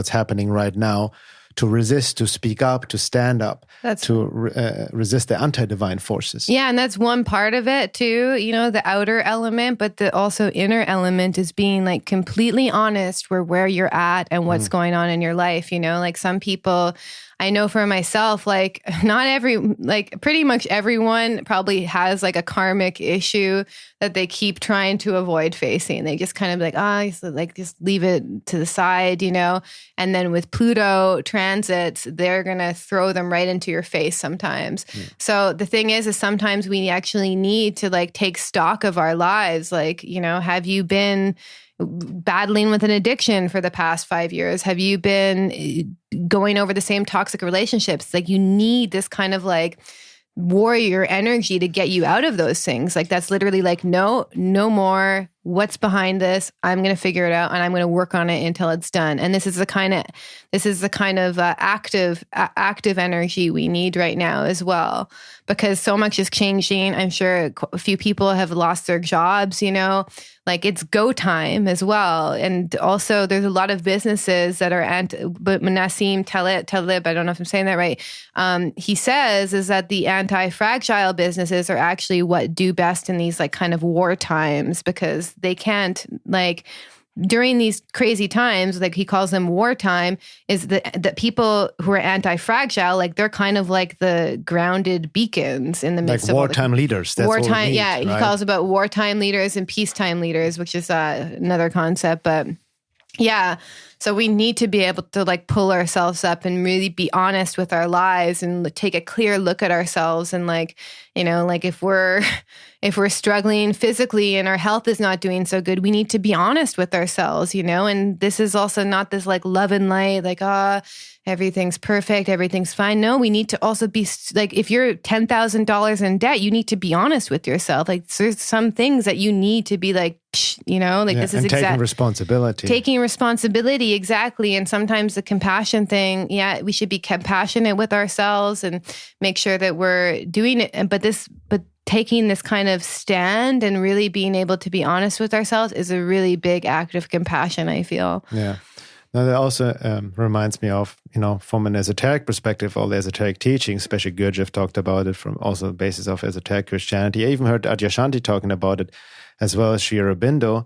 happening right now, to resist, to speak up, to stand up, resist the anti-divine forces. Yeah, and that's one part of it too, the outer element, but the also inner element is being like completely honest with where you're at and what's going on in your life, like some people, I know for myself, like pretty much everyone probably has like a karmic issue that they keep trying to avoid facing. They just kind of like, just leave it to the side, and then with Pluto transits, they're going to throw them right into your face sometimes. So the thing is sometimes we actually need to like take stock of our lives. Like, have you been battling with an addiction for the past 5 years? Have you been going over the same toxic relationships? Like, you need this kind of like warrior energy to get you out of those things. Like, that's literally like, no more. What's behind this? I'm going to figure it out, and I'm going to work on it until it's done. And this is the kind of active energy we need right now as well, because so much is changing. I'm sure a few people have lost their jobs, like it's go time as well. And also there's a lot of businesses that are but Nassim Taleb, I don't know if I'm saying that right. He says is that the anti-fragile businesses are actually what do best in these like kind of war times, because they can't like during these crazy times, like he calls them wartime, is that people who are anti-fragile, like they're kind of like the grounded beacons in the midst like of wartime leaders. That's wartime. what we need, Yeah, he calls about wartime leaders and peacetime leaders, which is another concept. But yeah, so we need to be able to like pull ourselves up and really be honest with our lives and take a clear look at ourselves. And like, like if we're struggling physically and our health is not doing so good, we need to be honest with ourselves, and this is also not this like love and light, like, everything's perfect, everything's fine. No, we need to also be like, if you're $10,000 in debt, you need to be honest with yourself. Like, there's some things that you need to be like, this is taking responsibility. Taking responsibility, exactly. And sometimes the compassion thing, we should be compassionate with ourselves and make sure that we're doing it. But taking this kind of stand and really being able to be honest with ourselves is a really big act of compassion, I feel. Yeah. Now, that also reminds me of, from an esoteric perspective, all the esoteric teachings, especially Gurdjieff talked about it from also the basis of esoteric Christianity. I even heard Adyashanti talking about it, as well as Sri Aurobindo,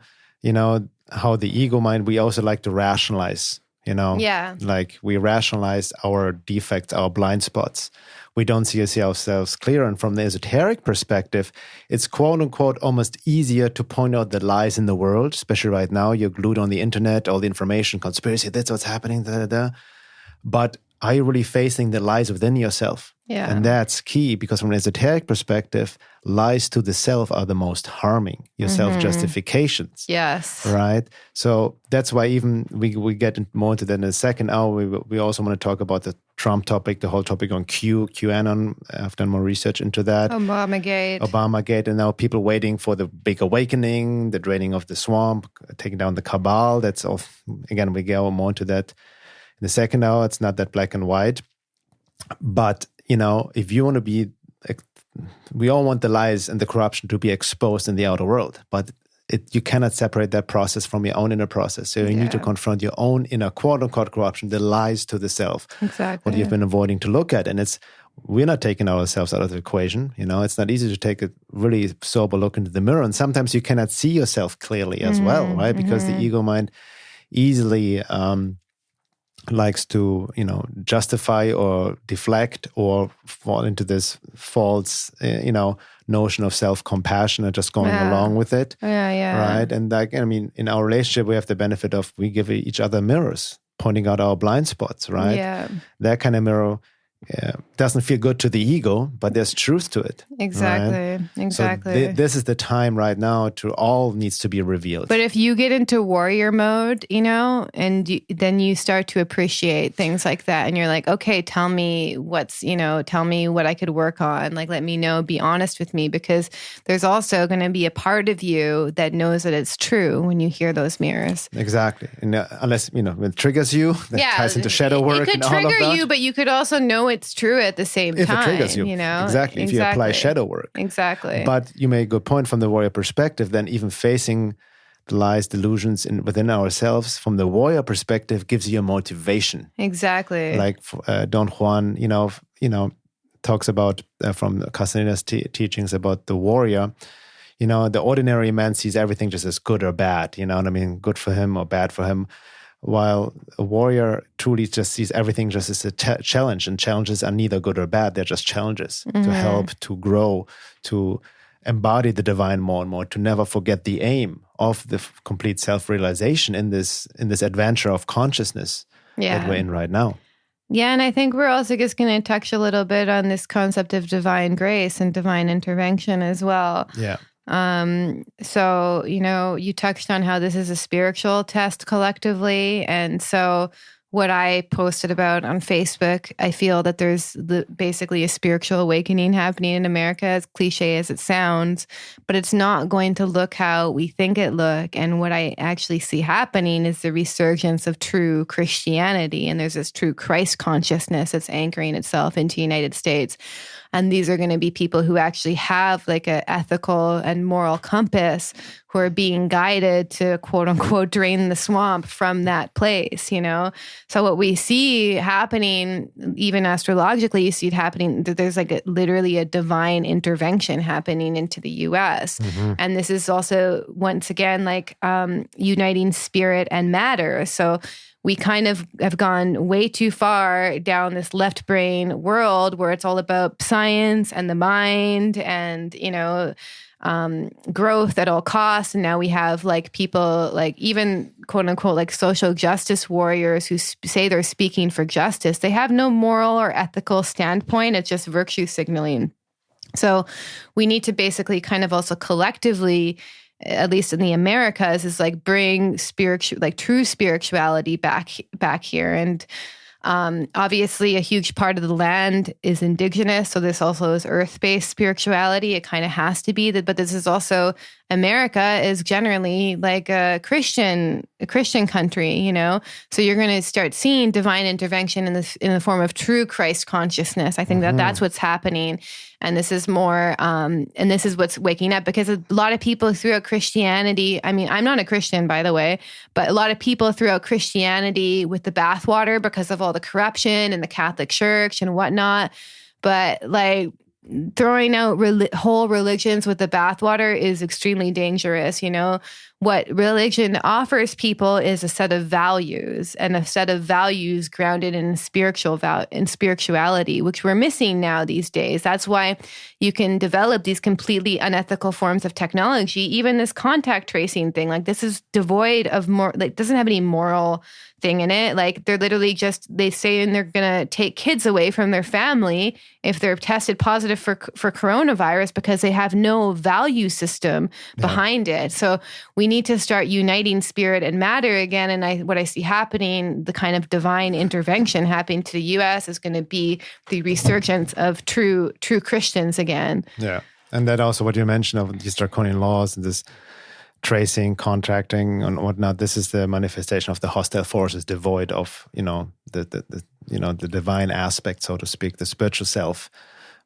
how the ego mind, we also like to rationalize, Yeah. like we rationalize our defects, our blind spots. We don't see ourselves clear. And from the esoteric perspective, it's quote unquote almost easier to point out the lies in the world, especially right now. You're glued on the internet, all the information, conspiracy, that's what's happening, But are you really facing the lies within yourself? Yeah. And that's key, because from an esoteric perspective, lies to the self are the most harming, your self-justifications. Yes. Right? So that's why even we get more into that in a second hour. We also want to talk about the Trump topic, the whole topic on QAnon. I've done more research into that. Obamagate. And now people waiting for the big awakening, the draining of the swamp, taking down the cabal. That's all. Again, we go more into that in the second hour. It's not that black and white. But, if you want to be, we all want the lies and the corruption to be exposed in the outer world, but you cannot separate that process from your own inner process. So you need to confront your own inner quote-unquote corruption, the lies to the self, exactly. what you've been avoiding to look at. And we're not taking ourselves out of the equation. It's not easy to take a really sober look into the mirror. And sometimes you cannot see yourself clearly as well, right? Because the ego mind easily likes to, justify or deflect or fall into this false, notion of self-compassion or just going along with it. Right? And in our relationship, we have the benefit of we give each other mirrors, pointing out our blind spots, right? Yeah. That kind of mirror doesn't feel good to the ego, but there's truth to it. Exactly. Right? Exactly. So this is the time right now to all needs to be revealed. But if you get into warrior mode, and then you start to appreciate things like that, and you're like, okay, tell me what I could work on. Like, let me know, be honest with me, because there's also going to be a part of you that knows that it's true when you hear those mirrors. Exactly. And unless, it triggers you, that ties into shadow work. It could trigger you, but you could also know it's true at the same time. If it triggers you. Exactly. If you apply shadow work. Exactly. But you make a good point from the warrior perspective, then even facing the lies, delusions within ourselves from the warrior perspective gives you a motivation. Exactly. Like Don Juan, talks about from Castaneda's teachings about the warrior. The ordinary man sees everything just as good or bad. You know what I mean? Good for him or bad for him. While a warrior truly just sees everything just as a challenge, and challenges are neither good or bad. They're just challenges to help, to grow, to embody the divine more and more, to never forget the aim of the complete self-realization in this adventure of consciousness that we're in right now. Yeah, and I think we're also just going to touch a little bit on this concept of divine grace and divine intervention as well. Yeah. So, you touched on how this is a spiritual test collectively. And so what I posted about on Facebook, I feel that there's basically a spiritual awakening happening in America, as cliche as it sounds, but it's not going to look how we think it look. And what I actually see happening is the resurgence of true Christianity. And there's this true Christ consciousness that's anchoring itself into the United States. And these are going to be people who actually have like an ethical and moral compass, who are being guided to quote unquote drain the swamp from that place, So what we see happening, even astrologically, you see it happening, that there's like literally a divine intervention happening into the US. And this is also, once again, like uniting spirit and matter. So we kind of have gone way too far down this left brain world where it's all about science and the mind and, growth at all costs. And now we have like people like even quote unquote like social justice warriors who say they're speaking for justice. They have no moral or ethical standpoint. It's just virtue signaling. So we need to basically kind of also collectively, at least in the Americas, is like bring true spirituality back here. And obviously a huge part of the land is indigenous. So this also is earth-based spirituality. It kind of has to be that, but this is also, America is generally like a Christian a Christian country, you know? So you're going to start seeing divine intervention in the form of true Christ consciousness. I think that's what's happening. And this is more, and this is what's waking up, because a lot of people throughout Christianity, I mean, I'm not a Christian, by the way, but a lot of people throughout Christianity with the bathwater because of all the corruption in the Catholic Church and whatnot. But like, throwing out whole religions with the bathwater is extremely dangerous. You know, what religion offers people is a set of values, and a set of values grounded in spirituality, which we're missing now these days. That's why you can develop these completely unethical forms of technology. Even this contact tracing thing, like this is devoid of doesn't have any moral thing in it. Like they're literally they say they're going to take kids away from their family if they're tested positive for coronavirus, because they have no value system behind it. So we need to start uniting spirit and matter again. And what I see happening, the kind of divine intervention happening to the US, is going to be the resurgence of true Christians again. Yeah. And that also what you mentioned of these draconian laws and this tracing, contracting, and whatnot. This is the manifestation of the hostile forces, devoid of the divine aspect, so to speak, the spiritual self,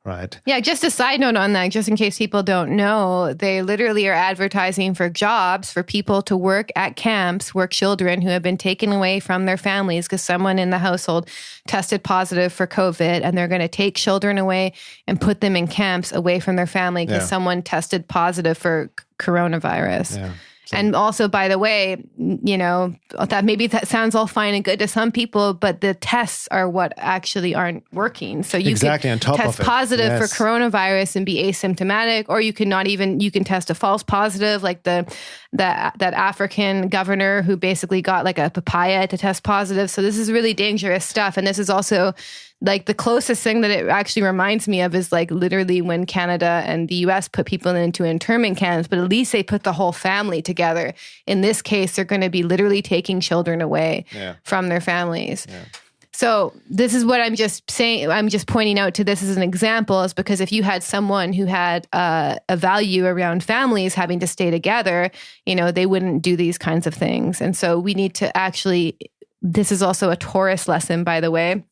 right? Yeah. Just a side note on that, just in case people don't know, they literally are advertising for jobs for people to work at camps where children who have been taken away from their families because someone in the household tested positive for COVID, and they're going to take children away and put them in camps away from their family because someone tested positive for coronavirus. Yeah. And also, by the way, you know, that sounds all fine and good to some people, but the tests are what actually aren't working. So you can test positive for coronavirus and be asymptomatic, or you can test a false positive, like that African governor who basically got like a papaya to test positive. So this is really dangerous stuff. And this is also like the closest thing that it actually reminds me of is like literally when Canada and the US put people into internment camps, but at least they put the whole family together. In this case, they're going to be literally taking children away from their families. Yeah. So this is what I'm just saying. I'm just pointing out to this as an example, is because if you had someone who had a value around families having to stay together, you know, they wouldn't do these kinds of things. And so we need to actually, this is also a Taurus lesson, by the way,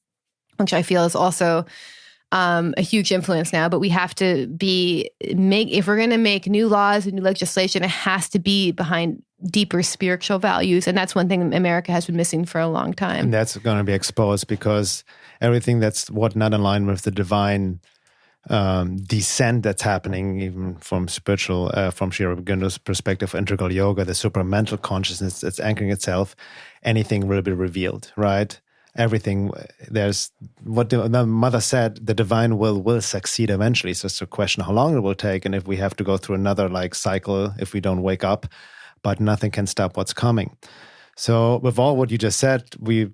which I feel is also a huge influence now. But we have to if we're going to make new laws and new legislation, it has to be behind deeper spiritual values. And that's one thing America has been missing for a long time. And that's going to be exposed because everything that's not in line with the divine descent that's happening, even from spiritual, from Sri Aurobindo's perspective, integral yoga, the supramental consciousness that's anchoring itself, anything will be revealed, right? Everything, there's what the mother said, the divine will succeed eventually. So it's a question how long it will take, and if we have to go through another cycle if we don't wake up, but nothing can stop what's coming. So with all what you just said, we're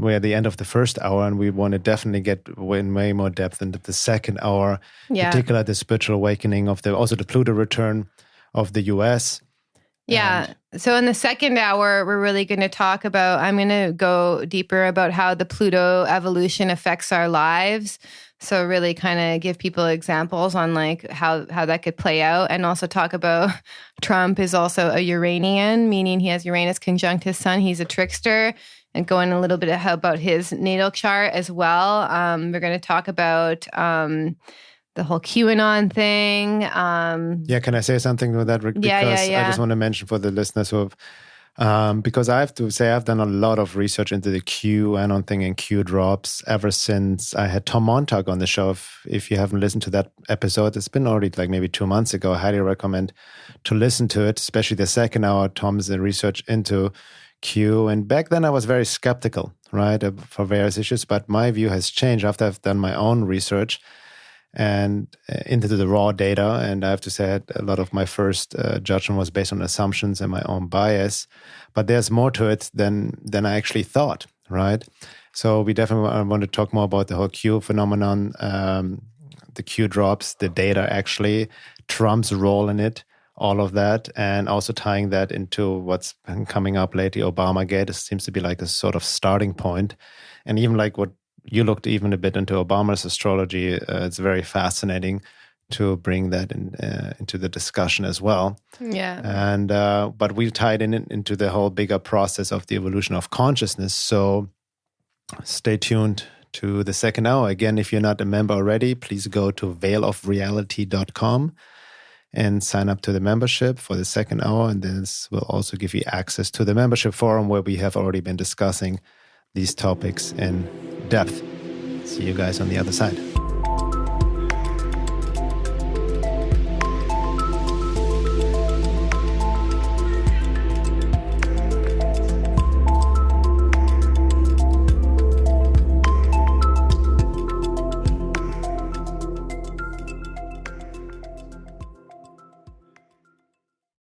at the end of the first hour, and we want to definitely get in way more depth into the second hour, particularly the spiritual awakening of also the Pluto return of the US. Yeah. So in the second hour, we're really going to talk about, I'm going to go deeper about how the Pluto evolution affects our lives. So really kind of give people examples on like how that could play out, and also talk about Trump is also a Uranian, meaning he has Uranus conjunct his sun. He's a trickster, and going a little bit about his natal chart as well. We're going to talk about the whole QAnon thing. Can I say something with that? Because I just want to mention for the listeners who have, because I have to say I've done a lot of research into the QAnon thing and Q drops ever since I had Tom Montag on the show. If you haven't listened to that episode, it's been already like maybe 2 months ago. I highly recommend to listen to it, especially the second hour. Tom's research into Q. And back then I was very skeptical, right, for various issues. But my view has changed after I've done my own research and into the raw data. And I have to say a lot of my first judgment was based on assumptions and my own bias. But there's more to it than I actually thought, right? So we definitely want to talk more about the whole Q phenomenon, the Q drops, the data actually, Trump's role in it, all of that, and also tying that into what's been coming up lately, Obamagate. It seems to be like a sort of starting point. And even like what you looked even a bit into Obama's astrology, it's very fascinating to bring that into the discussion as well. Yeah. And but we tied into the whole bigger process of the evolution of consciousness. So stay tuned to the second hour. Again, if you're not a member already, please go to veilofreality.com and sign up to the membership for the second hour. And this will also give you access to the membership forum where we have already been discussing these topics in depth. See you guys on the other side.